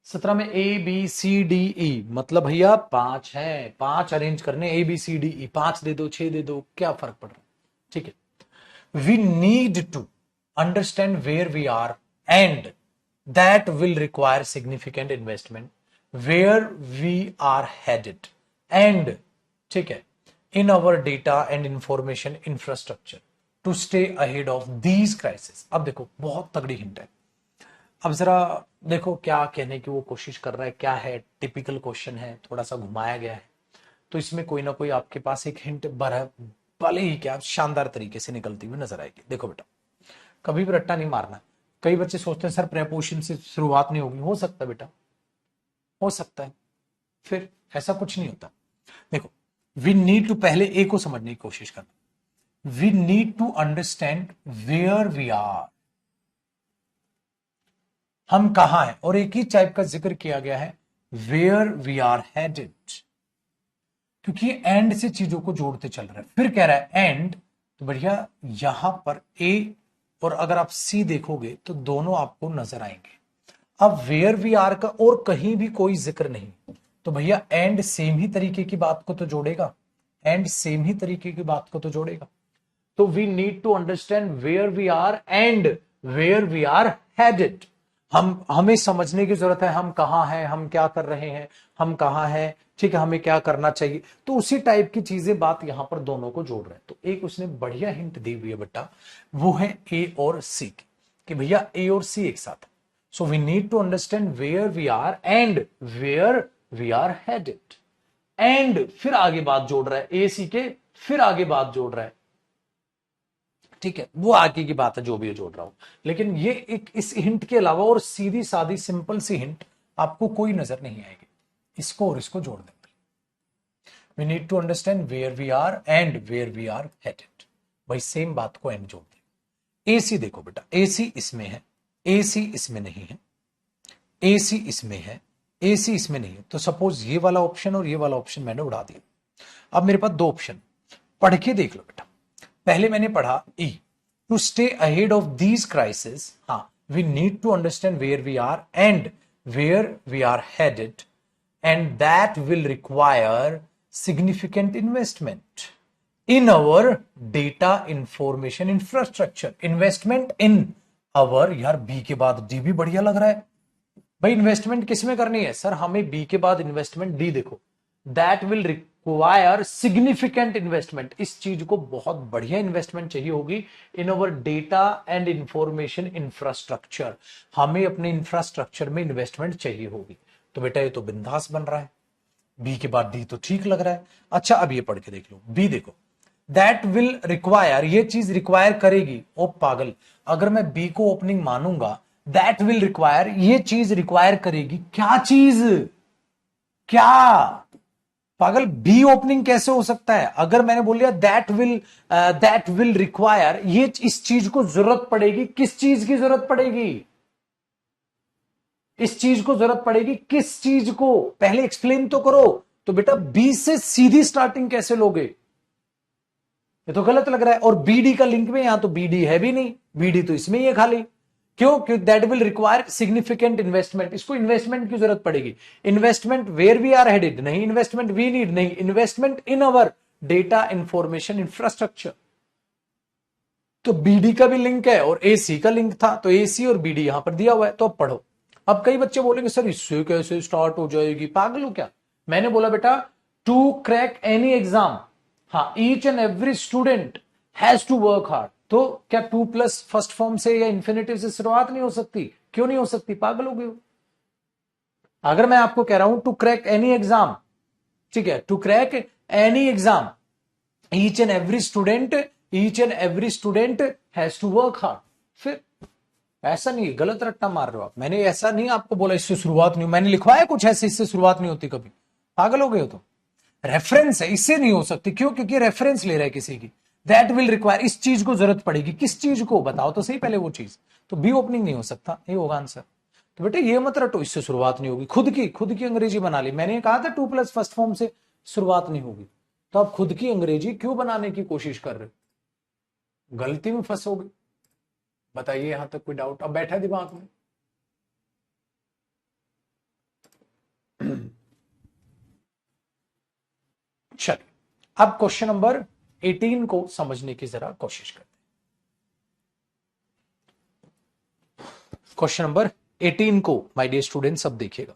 17 में A B C D E, मतलब भैया 5 है, 5 अरेंज करने, A B C D E, 5 दे दो 6 दे दो, क्या फर्क पड़ रहा है, ठीक है। We need to understand where we are and that will require significant investment, where we are headed and, ठीक है, in our data and information infrastructure to stay ahead of these crises। अब देखो बहुत तगड़ी हिंट है, अब जरा देखो क्या कहने की वो कोशिश कर रहा है, क्या है, टिपिकल क्वेश्चन है, थोड़ा सा घुमाया गया है, तो इसमें कोई ना कोई आपके पास एक हिंट भले ही क्या शानदार तरीके से निकलती हुई नजर आएगी। देखो बेटा, कभी भी रट्टा नहीं मारना। कई बच्चे सोचते हैं सर प्रेपोजिशन से शुरुआत नहीं होगी, हो सकता है बेटा, हो सकता है, फिर ऐसा कुछ नहीं होता। देखो, वी नीड टू, पहले ए को समझने की कोशिश करना, we need to understand where we are, हम कहां हैं, और एक ही टाइप का जिक्र किया गया है, वेयर वी आर हेडेड, क्योंकि एंड से चीजों को जोड़ते चल रहा है। फिर कह रहा है एंड, तो बढ़िया, यहां पर ए और अगर आप सी देखोगे तो दोनों आपको नजर आएंगे। अब वेयर वी आर का और कहीं भी कोई जिक्र नहीं, तो भैया एंड सेम ही तरीके की बात को तो जोड़ेगा, एंड सेम ही तरीके की बात को तो जोड़ेगा। तो we need to understand where we are and where we are headed. हमें समझने की जरूरत है, हम कहां हैं, हम क्या कर रहे हैं, हम कहां हैं, ठीक है, हमें क्या करना चाहिए। तो उसी टाइप की चीजें बात यहां पर दोनों को जोड़ रहे हैं। तो एक उसने बढ़िया हिंट दी हुई है बेटा, वो है ए और सी की, कि भैया ए और सी एक साथ। So we need to understand where we are and where we are headed. And फिर आगे बात जोड़ रहा है, ए सी के फिर आगे बात जोड़ रहा है, ठीक है, वो आगे की बात है जो भी जोड़ रहा हूं। लेकिन ये एक इस हिंट के अलावा और सीधी सादी सिंपल सी हिंट आपको कोई नजर नहीं आएगी। इसको और इसको जोड़ देंगे। We need to understand where we are and where we are headed. भाई सेम बात को एंड जोड़ देंगे। एसी देखो बेटा, एसी इसमें है, एसी इसमें नहीं है, एसी इसमें है, एसी इसमें नहीं है। तो सपोज ये वाला ऑप्शन और ये वाला ऑप्शन मैंने उड़ा दिया। अब मेरे पास दो ऑप्शन, पढ़ के देख लो बेटा। पहले मैंने पढ़ा ई, to stay ahead of these crisis, हाँ, we need to understand where we are and where we are headed, and that will require significant investment in our data information infrastructure. Investment in our, यार B के बाद D भी बढ़िया लग रहा है। भाई इन्वेस्टमेंट किस में करनी है सर, हमें बी के बाद इन्वेस्टमेंट, डी देखो, that will require significant investment, इस चीज को बहुत बढ़िया इन्वेस्टमेंट चाहिए होगी in our data and information infrastructure, हमें अपने इंफ्रास्ट्रक्चर में इन्वेस्टमेंट चाहिए होगी। तो बेटा ये तो बिंदास बन रहा है, बी के बाद डी तो ठीक लग रहा है। अच्छा अब ये पढ़ के देख लो, बी देखो, दैट विल रिक्वायर, ये चीज रिक्वायर करेगी। ओ पागल, अगर मैं बी को ओपनिंग मानूंगा, दैट विल रिक्वायर, ये चीज रिक्वायर करेगी, क्या चीज, क्या पागल, बी ओपनिंग कैसे हो सकता है। अगर मैंने बोल दिया दैट विल रिक्वायर, ये इस चीज को जरूरत पड़ेगी, किस चीज की जरूरत पड़ेगी, इस चीज को जरूरत पड़ेगी, किस चीज को, पहले एक्सप्लेन तो करो। तो बेटा बी से सीधी स्टार्टिंग कैसे लोगे, ये तो गलत लग रहा है। और बीडी का लिंक में, यहां तो बीडी है भी नहीं, बीडी तो इसमें ही है खाली। क्यों, क्योंकि that will require significant investment, इसको इन्वेस्टमेंट की जरूरत पड़ेगी। Investment where we are headed नहीं, इन्वेस्टमेंट वी नीड नहीं, investment in our data information infrastructure. तो बीडी का भी लिंक है और एसी का लिंक था, तो एसी और बीडी यहां पर दिया हुआ है। तो अब पढ़ो। अब कई बच्चे बोलेंगे सर इससे कैसे स्टार्ट हो जाएगी, पागल हो क्या। मैंने बोला बेटा टू क्रैक एनी एग्जाम, हाँ, each and every student has to work hard. तो क्या टू प्लस फर्स्ट फॉर्म से या इंफिनिटिव से शुरुआत नहीं हो सकती, क्यों नहीं हो सकती, पागल हो गए हो। अगर मैं आपको कह रहा हूं टू क्रैक एनी एग्जाम, ठीक है, to crack any exam, each and every student has to work hard. फिर ऐसा नहीं, गलत रट्टा मार रहे हो आप। मैंने ऐसा नहीं आपको बोला इससे शुरुआत नहीं, मैंने लिखवाया कुछ ऐसे इससे शुरुआत नहीं होती कभी, पागल हो गए हो। तो रेफरेंस है, इससे नहीं हो सकती, क्यों, क्योंकि रेफरेंस ले रहा है किसी की। दैट विल रिक्वायर, इस चीज को जरूरत पड़ेगी, किस चीज को बताओ तो सही पहले वो चीज। तो बी ओपनिंग नहीं हो सकता, ये होगा आंसर। तो बेटे ये मत रटो इससे शुरुआत नहीं होगी, खुद की अंग्रेजी बना ली। मैंने कहा था टू प्लस फर्स्ट फॉर्म से शुरुआत नहीं होगी, तो आप खुद की अंग्रेजी क्यों बनाने की कोशिश कर रहे हो, गलती में फंसोगे। बताइए यहां तक कोई डाउट अब बैठा दिमाग में। चलिए अब क्वेश्चन नंबर 18 को समझने की जरा कोशिश करते हैं। क्वेश्चन नंबर 18 को माय डियर स्टूडेंट्स अब देखिएगा।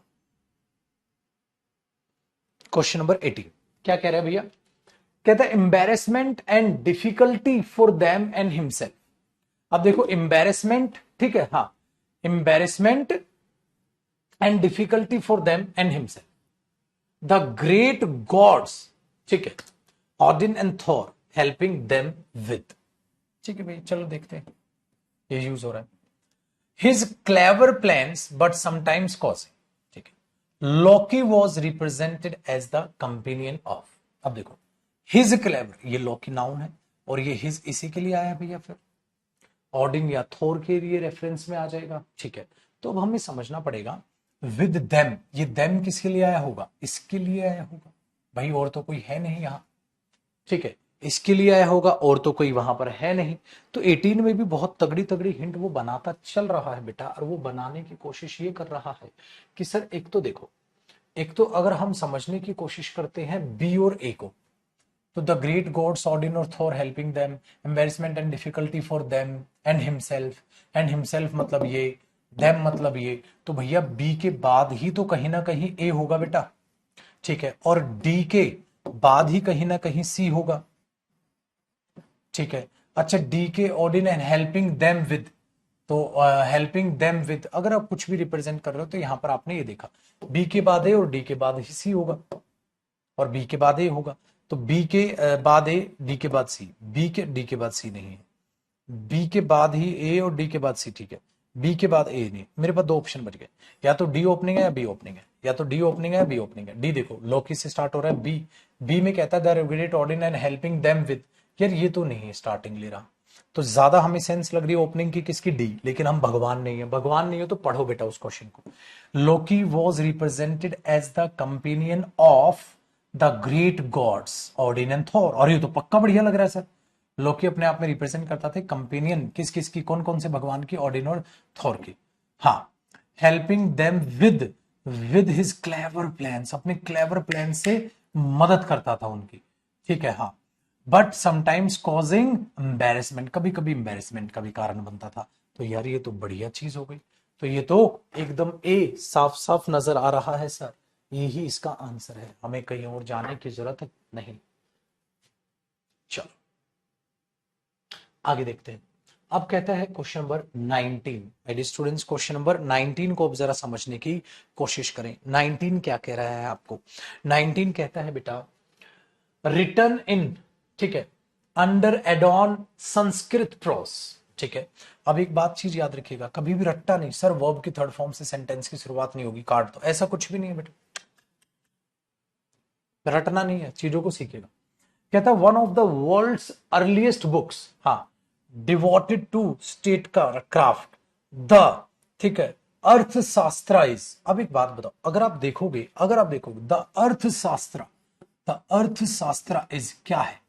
क्वेश्चन नंबर 18 क्या कह रहा है भैया, कहता है embarrassment and difficulty for them and himself. अब देखो एम्बेरसमेंट, ठीक है, हाँ, embarrassment and difficulty for them and himself, the great gods, ठीक है, Odin and Thor helping them with, ठीक है भाई, चलो देखते हैं ये यूज हो रहा है। His clever plans but sometimes causing, ठीक है, Loki was represented as the companion of. अब देखो हिज क्लेवर, ये लॉकी नाउन है और ये हिज इसी के लिए आया भैया, फिर ऑडिन या थोर के लिए रेफरेंस में आ जाएगा, ठीक है। तो अब हमें समझना पड़ेगा विद देम, ये देम किसके लिए आया होगा, इसके लिए आया होगा भाई, और तो कोई है नहीं यहां, ठीक है, इसके लिए आया होगा और तो कोई वहां पर है नहीं। तो 18 में भी बहुत तगड़ी तगड़ी हिंट वो बनाता चल रहा है बेटा, और वो बनाने की कोशिश ये कर रहा है कि सर एक तो देखो, एक तो अगर हम समझने की कोशिश करते हैं बी और ए को, तो द ग्रेट गॉड्स ऑडिन और Thor helping them, embarrassment and difficulty for them and himself, and himself मतलब ये, देम मतलब ये, तो भैया बी के बाद ही तो कहीं ना कहीं ए होगा बेटा, ठीक है, और डी के बाद ही कहीं ना कहीं सी होगा, ठीक है। अच्छा, डी के ऑडिन एंड हेल्पिंग देम विद, तो हेल्पिंग देम विद, अगर आप कुछ भी रिप्रेजेंट कर रहे हो तो यहां पर आपने ये देखा बी के बाद ए और डी के बाद ही सी होगा, और बी के बाद ए होगा, तो बी के बाद ए, डी के बाद सी, बी के डी के बाद सी नहीं है, बी के बाद ही ए और डी के बाद सी, ठीक है, बी के बाद ए नहीं, मेरे पास दो ऑप्शन बच गए, या तो डी ओपनिंग है या बी ओपनिंग है, या तो डी ओपनिंग है या बी ओपनिंग है। डी देखो लौकी से स्टार्ट हो रहा है, बी, बी में कहता है the regulate ordain and helping them with, यार ये तो नहीं है स्टार्टिंग ले रहा, तो ज्यादा हमें सेंस लग रही है ओपनिंग की किसकी, डी, लेकिन हम भगवान नहीं है, भगवान नहीं हो तो पढ़ो बेटा उस क्वेश्चन को। Loki was represented as the companion of the great gods Odin and Thor, और ये तो पक्का बढ़िया लग रहा है सर, लोकी अपने आप में रिप्रेजेंट करता था कंपेनियन किस किस की, कौन कौन से भगवान की, ऑडिन और थॉर की। हाँ, helping them with his clever plans, अपने क्लेवर प्लान से मदद करता था उनकी, ठीक है। हाँ, बट समटाइम्स कॉजिंग एम्बेरसमेंट, कभी कभी एम्बेरसमेंट का भी कारण बनता था, तो यार ये तो बढ़िया चीज हो गई, तो ये तो एकदम ए साफ साफ नजर आ रहा है सर, यही इसका आंसर है, हमें कहीं और जाने की जरूरत नहीं। चलो आगे देखते हैं। अब कहता है क्वेश्चन नंबर 19, मेरे स्टूडेंट्स क्वेश्चन नंबर 19 को अब जरा समझने की कोशिश करें। 19 क्या कह रहा है आपको, 19 कहता है बेटा रिटर्न इन, ठीक है, अंडर एडॉन संस्कृत प्रोस, ठीक है। अब एक बात चीज याद रखिएगा, कभी भी रट्टा नहीं सर, वर्ब की थर्ड फॉर्म से सेंटेंस की शुरुआत नहीं होगी, काट दो, ऐसा कुछ भी नहीं है बेटा, रटना नहीं है, चीजों को सीखेगा। कहता है one of the world's earliest books, हाँ, डिवोटेड टू स्टेट का क्राफ्ट, द, ठीक है, अर्थशास्त्र इज, अब एक बात बताओ, अगर आप देखोगे द अर्थशास्त्र, द अर्थशास्त्र इज क्या है,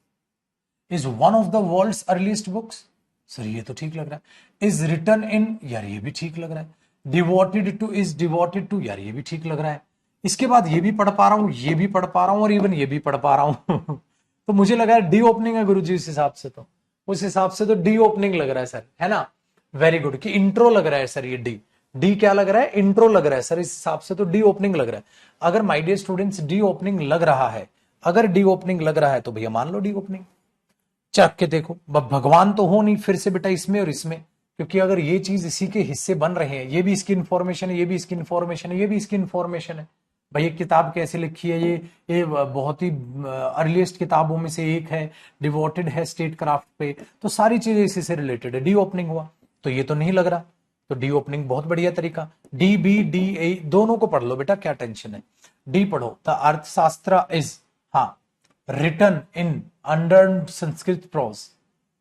is one of the world's earliest books, sir ये तो ठीक लग रहा है। इज रिटन इन, यार ये भी ठीक लग रहा है। Devoted to, is devoted to, यार ये भी ठीक लग रहा है। इसके बाद ये भी पढ़ पा रहा हूं, ये भी पढ़ पा रहा हूं, और इवन ये भी पढ़ पा रहा हूं तो मुझे लगा डी ओपनिंग है गुरुजी, इस हिसाब से तो, उस हिसाब से तो डी ओपनिंग लग रहा है सर, है ना, वेरी गुड, कि इंट्रो लग रहा है सर, ये डी, डी क्या लग रहा है, इंट्रो लग रहा है सर, इस हिसाब से तो डी ओपनिंग लग रहा है। अगर my dear students D opening लग रहा है, अगर डी ओपनिंग लग रहा है तो भैया मान लो डी ओपनिंग, चख के देखो, भगवान तो हो नहीं फिर से बेटा इसमें और इसमें, क्योंकि अगर ये चीज इसी के हिस्से बन रहे हैं, ये भी इसकी इंफॉर्मेशन है, ये भी इसकी इंफॉर्मेशन है, ये भी इसकी इंफॉर्मेशन है, भाई ये किताब कैसे लिखी है, ये बहुत ही अर्लीस्ट किताबों में से एक है, डिवोटेड है स्टेट क्राफ्ट पे, तो सारी चीजें इसी से रिलेटेड है, डी ओपनिंग हुआ, तो ये तो नहीं लग रहा, तो डी ओपनिंग बहुत बढ़िया तरीका, डी बी डी ए दोनों को पढ़ लो बेटा, क्या टेंशन है, डी पढ़ो, द अर्थशास्त्र इज, हाँ, written in under Sanskrit prose,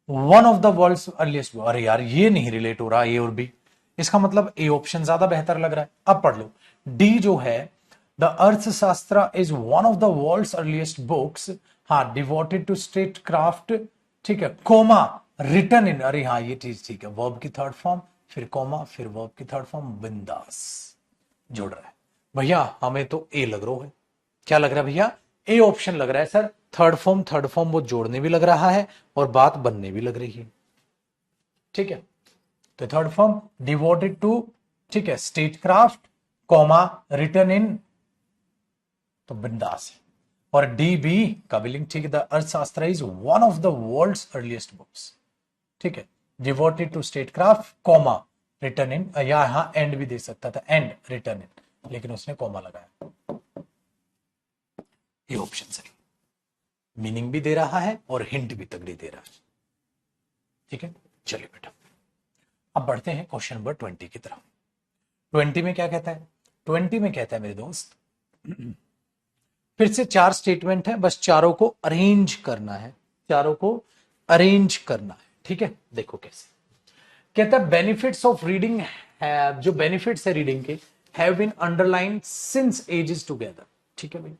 one of the world's earliest, अरे यार ये नहीं रिलेट हो रहा ए और बी, इसका मतलब ए ऑप्शन ज्यादा बेहतर लग रहा है। अब पढ़ लो, डी जो है the Arthashastra is one of the world's earliest books, हाँ, डिवोटेड टू स्टेट क्राफ्ट, ठीक है, कोमा रिटन इन, अरे हाँ ये चीज ठीक है, वर्ब की थर्ड फॉर्म, फिर कोमा, फिर वर्ब की थर्ड फॉर्म, बिंदास जुड़ रहा है भैया, हमें तो ए लग रहा है, क्या लग रहा है भैया, ए ऑप्शन लग रहा है सर, थर्ड फॉर्म वो जोड़ने भी लग रहा है और बात बनने भी लग रही है, ठीक है, तो थर्ड फॉर्म डिवोटेड टू, ठीक है, state craft, comma written in, तो बिंदास है, और डी बी का भी लिंक, ठीक है, the Arthashastra is one of the world's earliest books, ठीक है, devoted to state craft, comma written in, या यहां एंड भी दे सकता था, एंड रिटन इन, लेकिन उसने कॉमा लगाया, ये ऑप्शन सही, मीनिंग भी दे रहा है और हिंट भी तगड़ी दे रहा है, ठीक है। चलिए बेटा अब बढ़ते हैं क्वेश्चन नंबर 20 की तरफ। 20 में क्या कहता है, 20 में कहता है मेरे दोस्त, फिर से 4 स्टेटमेंट है, बस चारों को अरेंज करना है, चारों को अरेंज करना है, ठीक है। देखो कैसे कहता है, बेनिफिट्स ऑफ रीडिंग, जो बेनिफिट्स है रीडिंग के, have been underline since ages together, ठीक है भाई।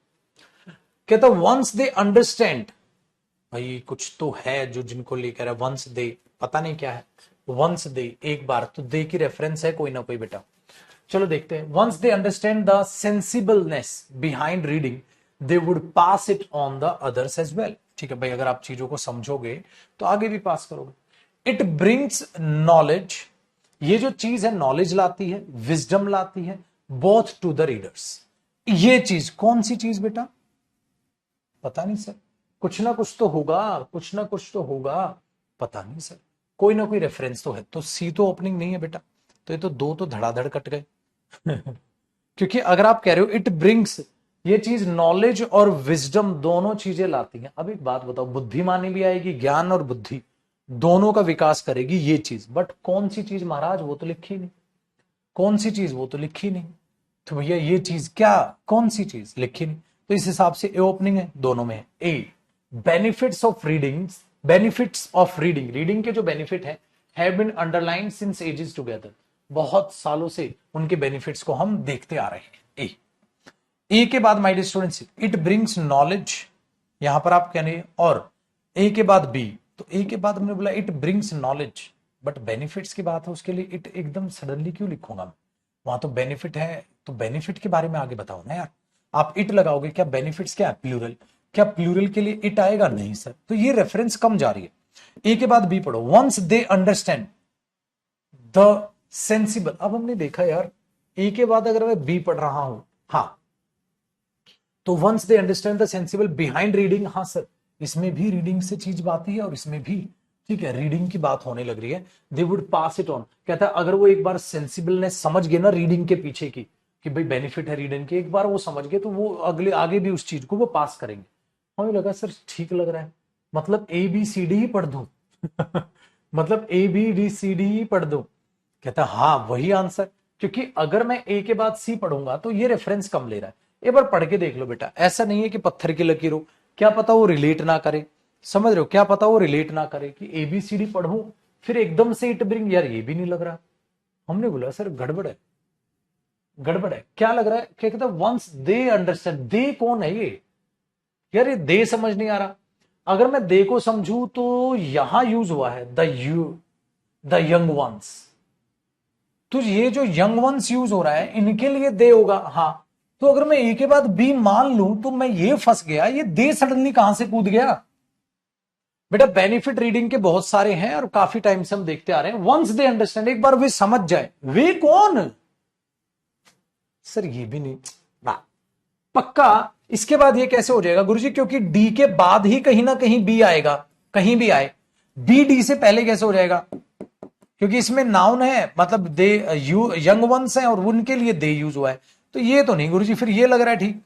कहता वंस दे अंडरस्टैंड, भाई कुछ तो है जो जिनको लेकर है, वंस दे, पता नहीं क्या है, वंस दे एक बार, तो दे की रेफरेंस है कोई ना कोई बेटा, चलो देखते हैं। Once they understand the sensibleness behind reading, they would pass it on the others as well, ठीक है भाई, अगर आप चीजों को समझोगे तो आगे भी पास करोगे। इट ब्रिंग्स नॉलेज, ये जो चीज है नॉलेज लाती है, विजडम लाती है, बोथ टू द रीडर्स। ये चीज कौन सी चीज बेटा? पता नहीं सर, कुछ ना कुछ तो होगा, कुछ ना कुछ तो होगा, पता नहीं सर, कोई ना कोई रेफरेंस तो है। तो सी तो ओपनिंग नहीं है बेटा, तो ये तो दो तो धड़ाधड़ कट गए। क्योंकि अगर आप कह रहे हो इट ब्रिंग्स, ये चीज नॉलेज और विजडम दोनों चीजें लाती हैं। अब एक बात बताओ, बुद्धिमानी भी आएगी, ज्ञान और बुद्धि दोनों का विकास करेगी ये चीज, बट कौन सी चीज महाराज? वो तो लिखी नहीं। कौन सी चीज? वो तो लिखी नहीं। तो भैया ये चीज क्या, कौन सी चीज लिखी नहीं? तो इस हिसाब से ए ओपनिंग है, दोनों में है। Uh, benefits of reading, benefits of reading, reading के जो बेनिफिट है have been underlined since ages together, बहुत सालों से उनके बेनिफिट्स को हम देखते आ रहे हैं। ए के बाद my dear students it brings knowledge, यहां पर आप कहने, और ए के बाद बी, तो ए के बाद हमने बोला it brings knowledge, but benefits की बात है, उसके लिए इट एकदम सडनली क्यों लिखूंगा मैं? वहां तो बेनिफिट है, तो बेनिफिट के बारे में आगे बताओ ना यार। आप इट लगाओगे, क्या बेनिफिट्स क्या है? प्लूरल, क्या प्लूरल के लिए इट आएगा? नहीं सर, तो ये रेफरेंस कम जा रही है। ए के बाद बी पढ़ो, once they understand the sensible. अब हमने देखा यार, ए के बाद अगर मैं बी पढ़ रहा हूं, हाँ, तो once they understand the sensible behind reading, हाँ सर, इसमें भी रीडिंग से चीज आती है और इसमें भी, ठीक है, रीडिंग की बात होने लग रही है। दे वुड पास इट ऑन, कहता है अगर वो एक बार सेंसिबलनेस समझ गए ना रीडिंग के पीछे की, कि भाई बेनिफिट है रीडिंग के, एक बार वो समझ गए तो वो अगले आगे भी उस चीज को वो पास करेंगे। हमें लगा सर ठीक लग रहा है, मतलब ए बी सी डी ही पढ़ दो। मतलब A B D C D ही पढ़ दो। कहता हाँ वही आंसर, क्योंकि अगर मैं ए के बाद सी पढ़ूंगा तो ये रेफरेंस कम ले रहा है। एक बार पढ़ के देख लो बेटा, ऐसा नहीं है कि पत्थर की लकीर हो, क्या पता वो रिलेट ना करे, समझ रहे हो, क्या पता वो रिलेट ना करे कि एबीसीडी पढ़ूं फिर एकदम से इट ब्रिंग, यार ये भी नहीं लग रहा। हमने बोला सर गड़बड़ है, गड़बड़ है, क्या लग रहा है? क्या कहता है वंस दे अंडरस्टैंड, दे कौन है ये? यार ये दे समझ नहीं आ रहा। अगर मैं दे को समझू तो यहां यूज हुआ है द यंग वंस, तो ये जो यंग वंस यूज हो रहा है इनके लिए दे होगा, हाँ। तो अगर मैं ए के बाद बी मान लूं तो मैं ये फंस गया, ये दे सडनली कहां से कूद गया? बेटा बेनिफिट रीडिंग के बहुत सारे हैं और काफी टाइम से हम देखते आ रहे हैं। वंस दे अंडरस्टैंड, एक बार वे समझ जाए, वे कौन? सर ये भी नहीं ना पक्का। इसके बाद ये कैसे हो जाएगा गुरुजी? क्योंकि डी के बाद ही कहीं ना कहीं बी आएगा, कहीं भी आए, बी डी से पहले कैसे हो जाएगा? क्योंकि इसमें नाउन है, मतलब दे यंग वंस हैं और उनके लिए दे यूज हुआ है, तो ये तो नहीं गुरुजी, फिर ये लग रहा है ठीक,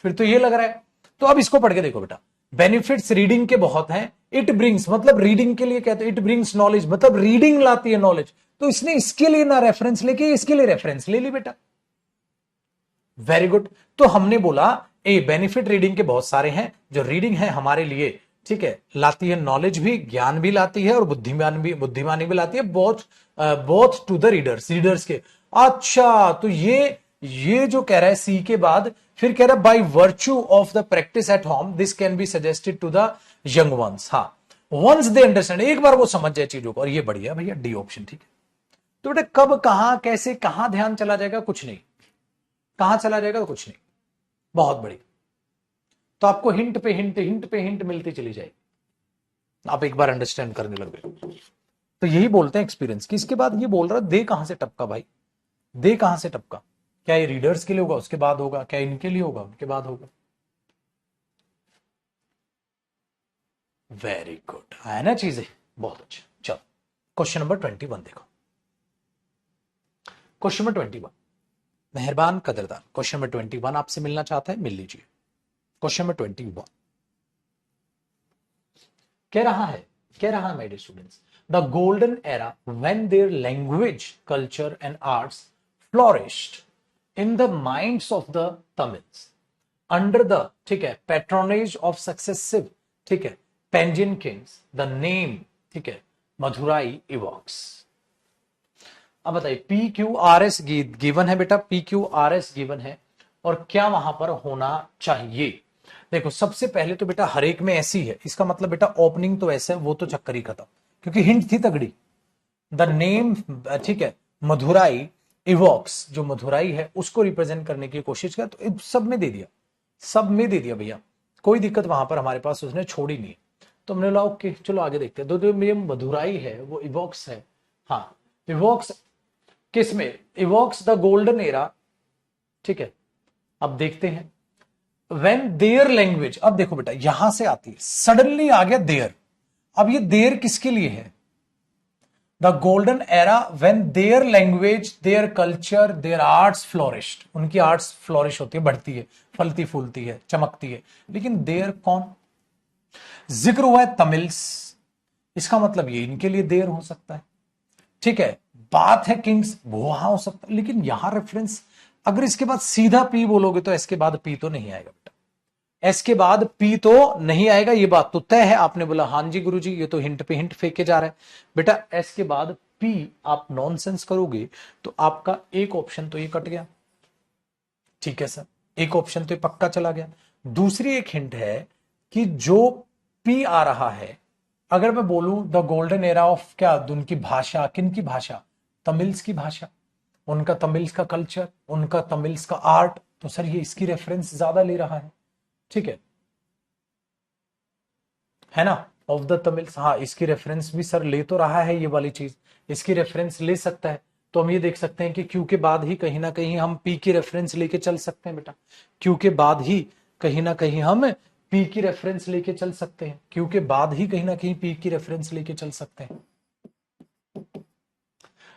फिर तो ये लग रहा है। तो अब इसको पढ़ के देखो बेटा, बेनिफिट्स रीडिंग के बहुत हैं, इट ब्रिंग्स मतलब रीडिंग के लिए कहते हैं, इट ब्रिंग्स नॉलेज मतलब रीडिंग लाती है नॉलेज, तो इसने इसके लिए ना रेफरेंस लेके इसके लिए रेफरेंस ले ली बेटा। Very good. तो हमने बोला ए, बेनिफिट रीडिंग के बहुत सारे हैं, जो रीडिंग है हमारे लिए, ठीक है, लाती है नॉलेज भी, ज्ञान भी लाती है और बुद्धिमानी भी लाती है, both to the readers, readers के। अच्छा, तो ये जो कह रहा है सी के बाद, फिर कह रहा है by virtue of the practice at home this can be suggested to the young ones. हाँ, वंस दे अंडरस्टैंड, एक बार वो समझ जाए चीजों को, और ये बढ़िया भैया डी ऑप्शन, ठीक है। तो बेटा कब कहां कैसे कहां ध्यान चला जाएगा? कुछ नहीं, कहां चला जाएगा? तो कुछ नहीं, बहुत बड़ी। तो आपको हिंट पे हिंट, हिंट पे हिंट मिलती चली जाएगी, आप एक बार अंडरस्टैंड करने लग गए। तो यही बोलते हैं एक्सपीरियंस कि इसके बाद ये बोल रहा दे कहां से टपका भाई, दे कहां से टपका? क्या ये रीडर्स के लिए होगा उसके बाद होगा, क्या इनके लिए होगा उनके बाद होगा? वेरी गुड, है ना चीजें, बहुत अच्छा। चलो क्वेश्चन नंबर 21 देखो, क्वेश्चन नंबर 21, मेहरबान कदरदान, क्वेश्चन नंबर 21 आपसे मिलना चाहता है, मिल लीजिए। क्वेश्चन नंबर 21 कह रहा है my dear students, the golden era when their language culture and arts flourished in the minds of the Tamils under the, ठीक है, पैट्रोनेज ऑफ सक्सेसिव, ठीक है, पेंजिन किंग्स, द नेम, ठीक है, मधुराई इवॉक्स। अब बताइए, P Q R S given है बेटा, P Q R S given है, और क्या वहां पर होना चाहिए? देखो सबसे पहले तो बेटा हर एक में ऐसी है, इसका मतलब बेटा ओपनिंग तो ऐसा है, वो तो चक्कर ही खत्म, क्योंकि हिंट थी तगड़ी। द नेम, ठीक है, मधुराई इवॉक्स, जो मधुराई है उसको रिप्रेजेंट करने की कोशिश किया, तो सब में दे दिया, सब में दे दिया भैया। कोई दिक्कत वहां पर हमारे पास उसने छोड़ी नहीं। तो हमने बोला ओके चलो आगे देखते हैं। तो जो मेरी मधुराई है वो इवोक्स है, हाँ इवोक्स किस में, इवोक्स द गोल्डन एरा, ठीक है। अब देखते हैं व्हेन देयर लैंग्वेज, अब देखो बेटा यहां से आती है, सडनली आ गया देयर। अब ये देयर किसके लिए है, the golden era when their language their culture their arts flourished, उनकी आर्ट्स फ्लोरिश होती है, बढ़ती है, फलती फूलती है, चमकती है। लेकिन देयर कौन, जिक्र हुआ है तमिल्स, इसका मतलब ये इनके लिए देर हो सकता है, ठीक है। बात है किंग्स, वो वहां हो सकता है, लेकिन यहां रेफरेंस अगर इसके बाद सीधा पी बोलोगे तो एस के बाद पी तो नहीं आएगा बेटा, एस के बाद पी तो नहीं आएगा, ये बात तो तय है। आपने बोला हां जी गुरुजी, ये तो हिंट पे हिंट फेंके जा रहा है बेटा। एस के बाद पी आप नॉनसेंस करोगे तो आपका एक ऑप्शन तो ये कट गया, ठीक है सर, एक ऑप्शन तो ये पक्का चला गया। दूसरी एक हिंट है कि जो पी आ रहा है, अगर मैं बोलूं द गोल्डन एरा ऑफ क्या, उनकी भाषा, किन की भाषा, तमिल्स की भाषा, उनका तमिल्स का कल्चर, उनका तमिल्स का आर्ट, तो सर ये इसकी रेफरेंस ज्यादा ले रहा है, ठीक है ना, ऑफ द तमिल्स, हाँ इसकी रेफरेंस भी सर ले तो रहा है, ये वाली चीज इसकी रेफरेंस ले सकता है। तो हम ये देख सकते हैं कि क्यू के बाद ही कहीं ना कहीं हम पी की रेफरेंस लेके चल सकते हैं बेटा, क्यू के बाद ही कहीं ना कहीं हम पी की रेफरेंस लेके चल सकते हैं, क्यू के बाद ही कहीं ना कहीं पी की रेफरेंस लेके चल सकते हैं।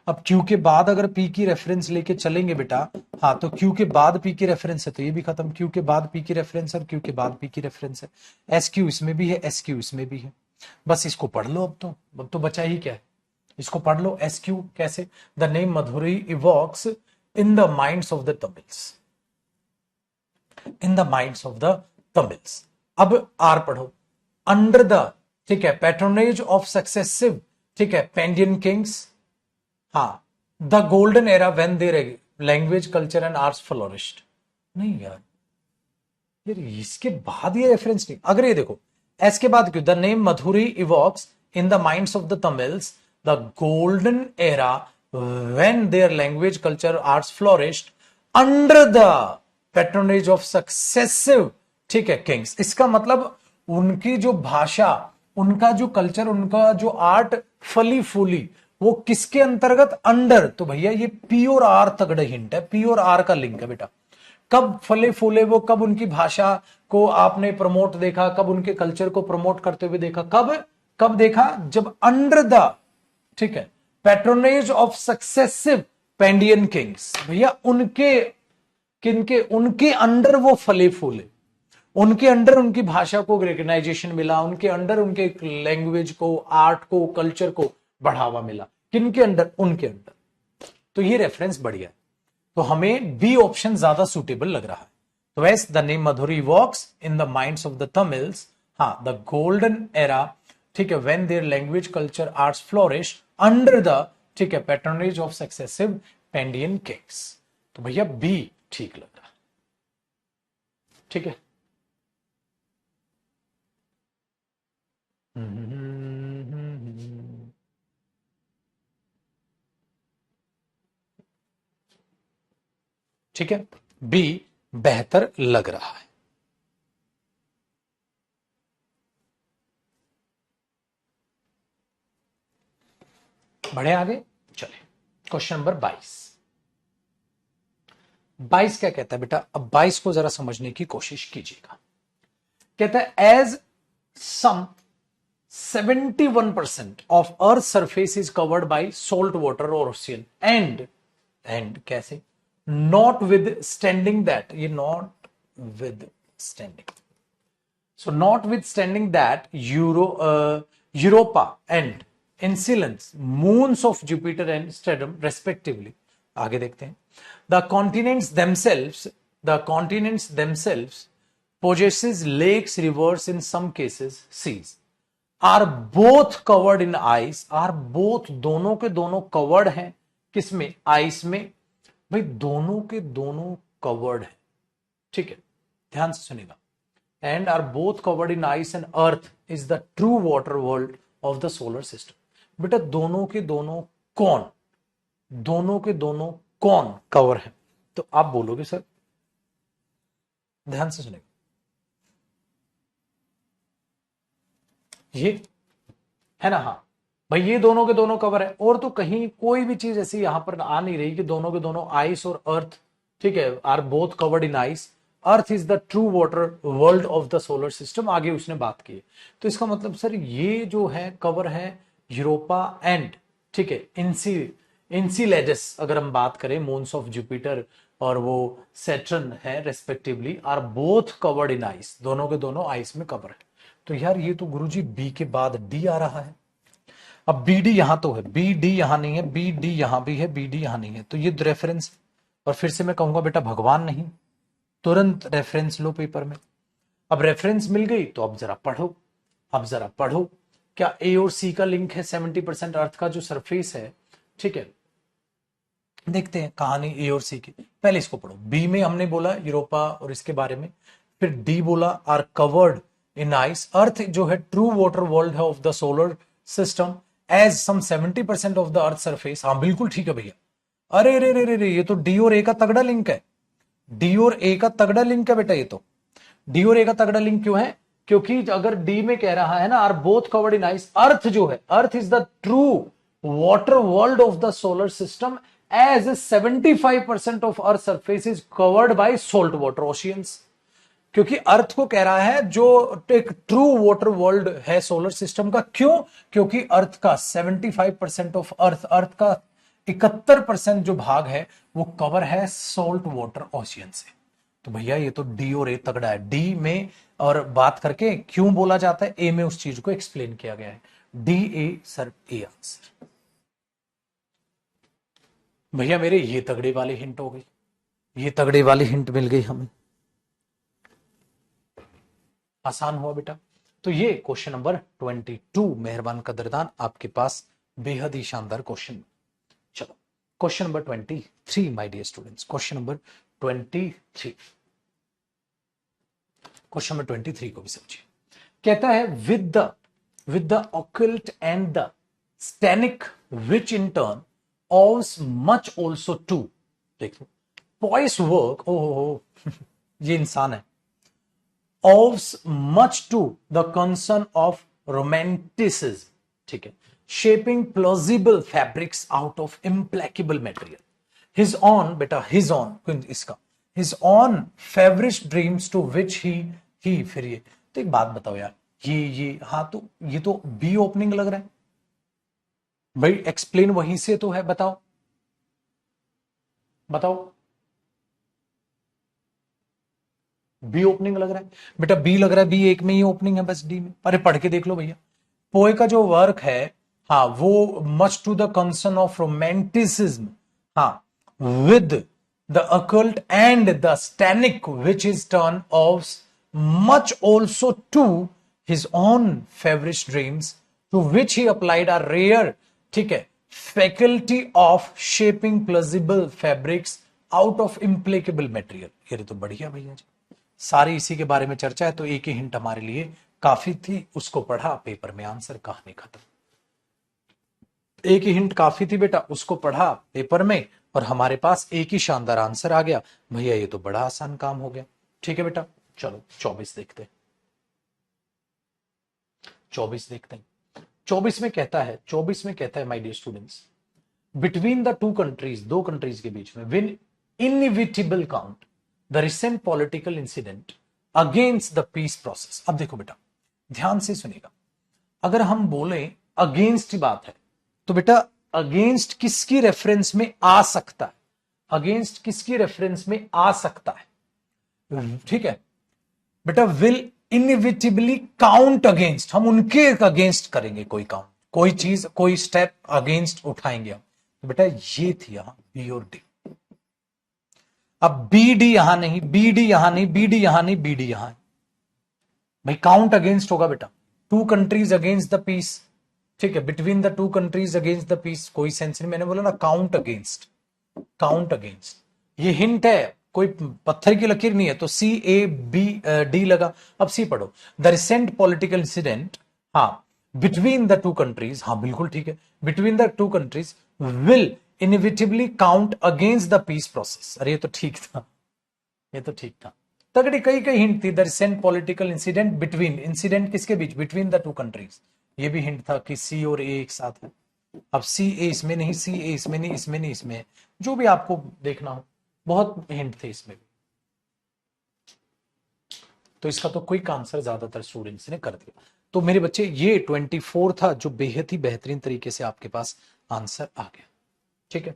अब क्यू के बाद अगर पी की रेफरेंस लेके चलेंगे बेटा, हाँ तो क्यू के बाद पी की रेफरेंस है तो ये भी खत्म, क्यू के बाद पी की रेफरेंस और क्यू के बाद पी की रेफरेंस है, एस क्यू इसमें भी है, एस क्यू इसमें भी है। बस इसको पढ़ लो, अब तो बचा ही क्या है, इसको पढ़ लो। एस क्यू कैसे, the name Madhuri evokes in the minds of the Tamils, in the minds of the Tamils. अब आर पढ़ो, अंडर द, ठीक है, पैट्रोनेज ऑफ सक्सेसिव, ठीक है, पेंडियन किंग्स, हाँ the golden era when their language culture and arts flourished. नहीं यार, फिर इसके बाद ये रेफरेंस नहीं, अगर ये देखो एस के बाद क्यों, the name Madhuri evokes in the minds of the Tamils the golden era when their language culture arts flourished under the patronage of successive, ठीक है, किंग्स। इसका मतलब उनकी जो भाषा, उनका जो कल्चर, उनका जो आर्ट फली फूली, वो किसके अंतर्गत, अंडर। तो भैया ये पी और आर तगड़ा हिंट है, पी और आर का लिंक है बेटा। कब फले फूले वो, कब उनकी भाषा को आपने प्रमोट देखा, कब उनके कल्चर को प्रमोट करते हुए देखा, कब कब देखा, जब अंडर द, ठीक है, patronage of successive Pandyan Kings. भैया उनके, किनके, उनके अंडर वो फले फूले, उनके अंडर उनकी भाषा को रिकग्नाइजेशन मिला, उनके अंडर उनके लैंग्वेज को, आर्ट को, कल्चर को बढ़ावा मिला, किनके अंडर, उनके अंडर। तो ये रेफरेंस बढ़िया है, तो हमें बी ऑप्शन ज्यादा सुटेबल लग रहा है। तो as the name Madurai walks in the minds of the Tamils, हाँ द गोल्डन एरा, ठीक है, when their language culture arts flourish under the, ठीक है, patronage of successive Pandyan kings. तो भैया बी ठीक लग रहा है, ठीक है। ठीक है, बी बेहतर लग रहा है। बढ़े आगे, चले क्वेश्चन नंबर 22। 22 क्या कहता है बेटा, अब 22 को जरा समझने की कोशिश कीजिएगा। कहता है as some 71% of earth surface is covered by salt water और ओशियन एंड कैसे, नॉट विद स्टैंडिंग दैट, ये notwithstanding, so notwithstanding that Europa and Enceladus moons of Jupiter and Saturn respectively, आगे देखते हैं, the continents themselves possesses lakes, rivers, in some cases seas, are both covered in ice, are both दोनों के दोनों covered हैं किसमें, ice में। भाई दोनों के दोनों covered है, ठीक है, ध्यान से सुनेगा। and are both covered in ice and earth is the true water world of the solar system। बेटा दोनों के दोनों कौन, दोनों के दोनों कौन कवर है, तो आप बोलोगे सर, ध्यान से सुनेगा, ये है ना, हाँ भाई ये दोनों के दोनों कवर है, और तो कहीं कोई भी चीज ऐसी यहां पर आ नहीं रही कि दोनों के दोनों आइस और अर्थ, ठीक है, are both covered in ice, earth is the true water world of the solar system, आगे उसने बात की है। तो इसका मतलब सर ये जो है कवर है यूरोपा एंड, ठीक है, इंसिलेडस, अगर हम बात करें मून्स ऑफ जुपिटर और वो सैटर्न है respectively, are both covered in ice, दोनों के दोनों आइस में कवर है। तो यार ये तो गुरुजी बी के बाद डी आ रहा है। अब बी डी यहां तो है, बी डी यहां नहीं है, बी डी यहां भी है, बी डी यहां नहीं है, तो ये रेफरेंस, और फिर से मैं कहूंगा बेटा भगवान नहीं, तुरंत रेफरेंस लो पेपर में। अब रेफरेंस मिल गई तो अब जरा पढ़ो, अब जरा पढ़ो, क्या ए और सी का लिंक है? 70% अर्थ का जो सरफेस है, ठीक है, देखते हैं कहानी ए और सी की। पहले इसको पढ़ो। बी में हमने बोला यूरोपा और इसके बारे में, फिर डी बोला आर कवर्ड इन आइस, अर्थ जो है ट्रू वाटर वर्ल्ड है of the solar system as some 70% of the earth surface. हाँ बिल्कुल ठीक है भैया। अरे रे रे रे रे, ये तो डी और ए का तगड़ा लिंक है, डी और ए का तगड़ा लिंक है बेटा। ये तो डी और ए का तगड़ा लिंक क्यों है? क्योंकि अगर डी में कह रहा है ना are both covered in ice, अर्थ जो है, Earth is the true water world of the solar system as 75% of earth surface is covered by salt water oceans. क्योंकि अर्थ को कह रहा है जो एक ट्रू वाटर वर्ल्ड है सोलर सिस्टम का। क्यों? क्योंकि अर्थ का 75% ऑफ अर्थ का 71% जो भाग है वो कवर है सॉल्ट वाटर ओशियन से। तो भैया ये तो डी और ए तगड़ा है। डी में और बात करके क्यों बोला जाता है, ए में उस चीज को एक्सप्लेन किया गया है। D A sir, A answer. भैया मेरे ये तगड़े वाली हिंट हो गई, ये तगड़े वाली हिंट मिल गई हमें, आसान हुआ बेटा। तो ये क्वेश्चन नंबर 22, मेहरबान कदरदान, आपके पास बेहद ही शानदार क्वेश्चन। चलो question number 23 my dear students, question number 23, question number 23 को भी समझिए। कहता है with the occult and the satanic which in turn owes much also to, देखो पॉइस वर्क, ओ ये इंसान है, owes much to the concern of romanticism, ठीक है, shaping plausible fabrics out of implacable material, his own, बेटा his own, इसका his own feverish dreams to which ही फिर ये। तो एक बात बताओ यार, ये हाँ, तो ये तो बी ओपनिंग लग रहा है भाई, एक्सप्लेन वहीं से तो है, बताओ बताओ, बी ओपनिंग लग रहा है बेटा, बी लग रहा है, बी एक में ही ओपनिंग है बस, डी में। अरे पढ़ के देख लो भैया, पोए का जो वर्क है, हाँ वो much to the concern of romanticism, हाँ, with the occult and the satanic which is turn of much also to his own favourite dreams to which he applied a rare, ठीक है, faculty of shaping plausible fabrics out of implacable material. ये तो बढ़िया भैया जी, सारी इसी के बारे में चर्चा है, तो एक ही हिंट हमारे लिए काफी थी, उसको पढ़ा, पेपर में आंसर, कहानी खत्म। एक ही हिंट काफी थी बेटा, उसको पढ़ा पेपर में और हमारे पास एक ही शानदार आंसर आ गया। भैया ये तो बड़ा आसान काम हो गया। ठीक है बेटा, चलो 24 देखते हैं, 24 देखते हैं। 24 में कहता है, 24 में कहता है my dear students, between the two countries, दो कंट्रीज के बीच में, win inevitable count the recent political incident against the peace process. अब देखो बेटा ध्यान से सुनिएगा, अगर हम बोले अगेंस्ट की बात है तो बेटा अगेंस्ट किसकी रेफरेंस में आ सकता है, अगेंस्ट किसकी रेफरेंस में आ सकता है, ठीक है बेटा, विल इनविटेबली काउंट अगेंस्ट, हम उनके अगेंस्ट करेंगे कोई काउंट, कोई चीज, कोई स्टेप अगेंस्ट उठाएंगे हम। तो बेटा ये थी यहां बी और डी। अब बी डी यहां नहीं, बी डी यहां नहीं, बी डी यहां नहीं, बी डी यहां है भाई, काउंट अगेंस्ट होगा बेटा, two countries against the peace, ठीक है, between the two countries against the peace, कोई सेंस नहीं, मैंने बोला ना काउंट अगेंस्ट, काउंट अगेंस्ट, ये हिंट है, कोई पत्थर की लकीर नहीं है। तो सी ए बी डी लगा। अब सी पढ़ो, द रिसेंट पॉलिटिकल इंसिडेंट, हाँ, बिटवीन द टू कंट्रीज, हाँ बिल्कुल ठीक है, between the two countries will inevitably count against the peace process. अरे ये तो ठीक था, ये तो ठीक था। तगड़ी कई कई हिंट थी। The recent political incident between, incident किसके बीच, बिटवीन द टू कंट्रीज, ये भी हिंट था कि सी और ए एक साथ है। अब सी ए इसमें नहीं, सी ए इसमें नहीं, इसमें नहीं, इसमें, जो भी आपको देखना हो, बहुत हिंट थे इसमें भी। तो इसका तो क्विक आंसर ज्यादातर स्टूडेंट्स ने कर दिया। तो मेरे बच्चे ये 24 था जो बेहद ही बेहतरीन तरीके से आपके पास आंसर आ गया। ठीक है,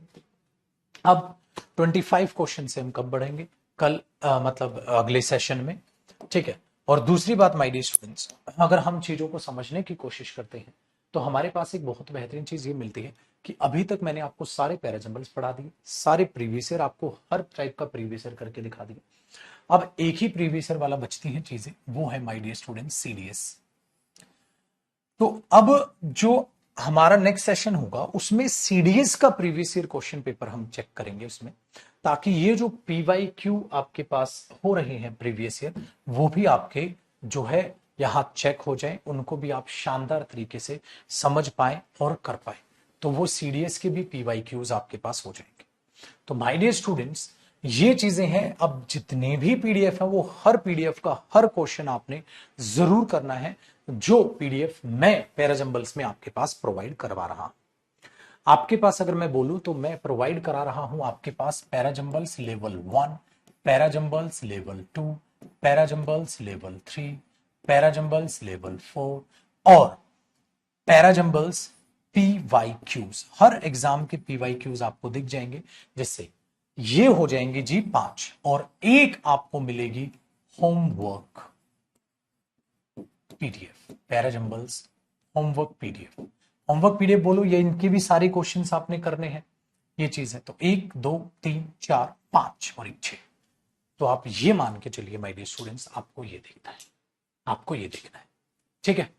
अब 25 क्वेश्चन से हम कब बढ़ेंगे, कल मतलब अगले सेशन में। ठीक है, और दूसरी बात माय डियर स्टूडेंट्स, अगर हम चीजों को समझने की कोशिश करते हैं तो हमारे पास एक बहुत बेहतरीन चीज ये मिलती है कि अभी तक मैंने आपको सारे पैराजम्बल्स पढ़ा दिए, सारे प्रीवियस ईयर आपको हर टाइप का प्रीवियस ईयर करके दिखा दिया। अब एक ही प्रीवियस ईयर वाला बचती है चीजें, वो है माय डियर स्टूडेंट्स सीडीएस। तो अब जो हमारा नेक्स्ट सेशन होगा उसमें सीडीएस का प्रीवियस ईयर क्वेश्चन पेपर हम चेक करेंगे उसमें, ताकि ये जो पीवाईक्यू आपके पास हो रहे हैं प्रीवियस ईयर, वो भी आपके जो है यहां चेक हो जाए, उनको भी आप शानदार तरीके से समझ पाए और कर पाए, तो वो सीडीएस के भी पीवाईक्यूज आपके पास हो जाएंगे। तो माय डियर स्टूडेंट्स, ये चीजें हैं। अब जितने भी पीडीएफ है वो हर पीडीएफ का हर क्वेश्चन आपने जरूर करना है, जो पीडीएफ मैं पैराजंबल्स में आपके पास प्रोवाइड करवा रहा हूं। आपके पास अगर मैं बोलूं तो मैं प्रोवाइड करा रहा हूं आपके पास पैराजंबल्स लेवल 1, पैराजंबल्स लेवल 2, पैराजंबल्स लेवल 3, पैराजंबल्स लेवल 4 और पैराजंबल्स पीवाईक्यूज। हर एग्जाम के पीवाईक्यूज आपको दिख जाएंगे, जिससे ये हो जाएंगे जी 5, और एक आपको मिलेगी homework PDF, parajumbles homework PDF. Homework PDF बोलो, ये इनके भी सारे क्वेश्चंस आपने करने हैं, ये चीज है। तो 1 2 3 4 5 और 6, तो आप ये मान के चलिए माय डियर स्टूडेंट्स, आपको ये देखना है, आपको ये देखना है। ठीक है,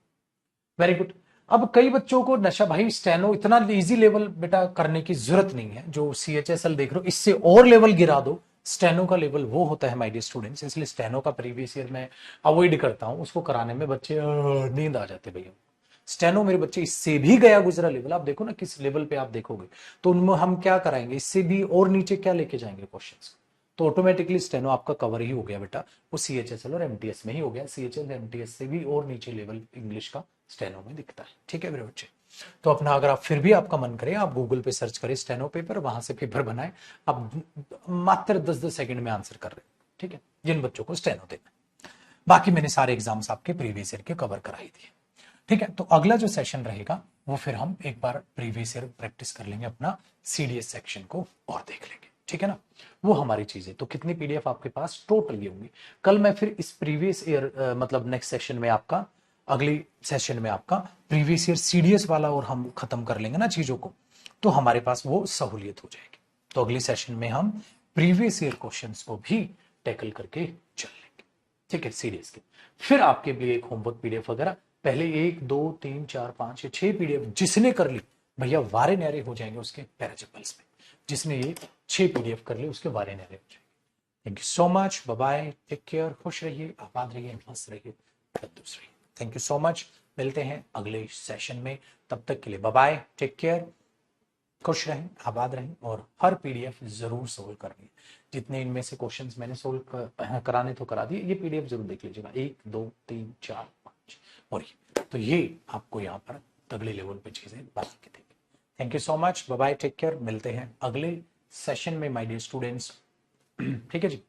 वेरी गुड। अब कई बच्चों को नशा, भाई स्टेनो इतना इजी लेवल बेटा करने की जरूरत नहीं है, जो सीएचएसएल देख रहे हो इससे और लेवल गिरा दो। स्टेनो का लेवल वो होता है माय डियर स्टूडेंट्स, इसलिए स्टेनो का प्रीवियस ईयर मैं अवॉइड करता हूं, उसको कराने में बच्चे नींद आ जाते भैया। स्टेनो मेरे बच्चे इससे भी गया गुजरा लेवल, आप देखो ना किस लेवल पे आप देखोगे, तो उनमें हम क्या कराएंगे, इससे भी और नीचे क्या लेके जाएंगे क्वेश्चंस, तो ऑटोमेटिकली स्टेनो आपका कवर ही हो गया बेटा, वो सीएचएसएल और एमटीएस में ही हो गया। सीएचएसएल एमटीएस से भी और नीचे लेवल इंग्लिश का स्टेनो में दिखता है। ठीक है मेरे बच्चे, तो अपना अगर आप फिर भी आपका मन करे, आप गूगल पे सर्च करें स्टेनो पेपर, वहां से पेपर बनाए, आप मात्र 10-10 सेकंड में आंसर कर रहे हैं। ठीक है, जिन बच्चों को स्टेनो देना, बाकी मैंने सारे एग्जाम्स आपके प्रीवियस ईयर के कवर कराई दिए। ठीक है, तो अगला जो सेशन रहेगा वो फिर हम एक बार प्रीवियस ईयर प्रैक्टिस कर लेंगे, अपना सीडीएस सेक्शन को और देख लेंगे। ठीक है ना, वो हमारी चीज है। तो कितनी पीडीएफ आपके पास टोटल ये होंगी, कल मैं फिर इस प्रीवियस ईयर मतलब नेक्स्ट सेशन में आपका, अगली सेशन में आपका प्रीवियस ईयर सीडीएस वाला और हम खत्म कर लेंगे ना चीजों को, तो हमारे पास वो सहूलियत हो जाएगी। तो अगली सेशन में हम प्रीवियस ईयर क्वेश्चंस को भी टैकल करके चल लेंगे। ठीक है, सीडीएस के फिर आपके लिए एक होमवर्क पीडीएफ वगैरह, पहले 1 2 3 4 5 या 6 पीडीएफ जिसने कर ली भैया वारे न्यारे हो जाएंगे उसके पैराजंबल्स में, जिसने ये 6 पीडीएफ कर ली उसके वारे न्यारे हो जाएंगे। Thank you so much, bye bye, take care, खुश रहिए, आबाद रहिए, मस्त रहिए, तंदुरुस्त रहिए। थैंक यू सो मच, मिलते हैं अगले सेशन में, तब तक के लिए बाय बाय, टेक केयर, खुश रहें, आबाद रहें, और हर पीडीएफ जरूर सोल्व करनी है। जितने इनमें से क्वेश्चंस मैंने सोल्व कराने तो करा दिए, ये पीडीएफ जरूर देख लीजिएगा, 1 2 3 4 5 और ये, तो ये आपको यहाँ पर अगले लेवल पे चीजें बना के देंगे। Thank you so much, bye bye, take care, मिलते हैं अगले सेशन में माय डियर स्टूडेंट्स। ठीक है जी।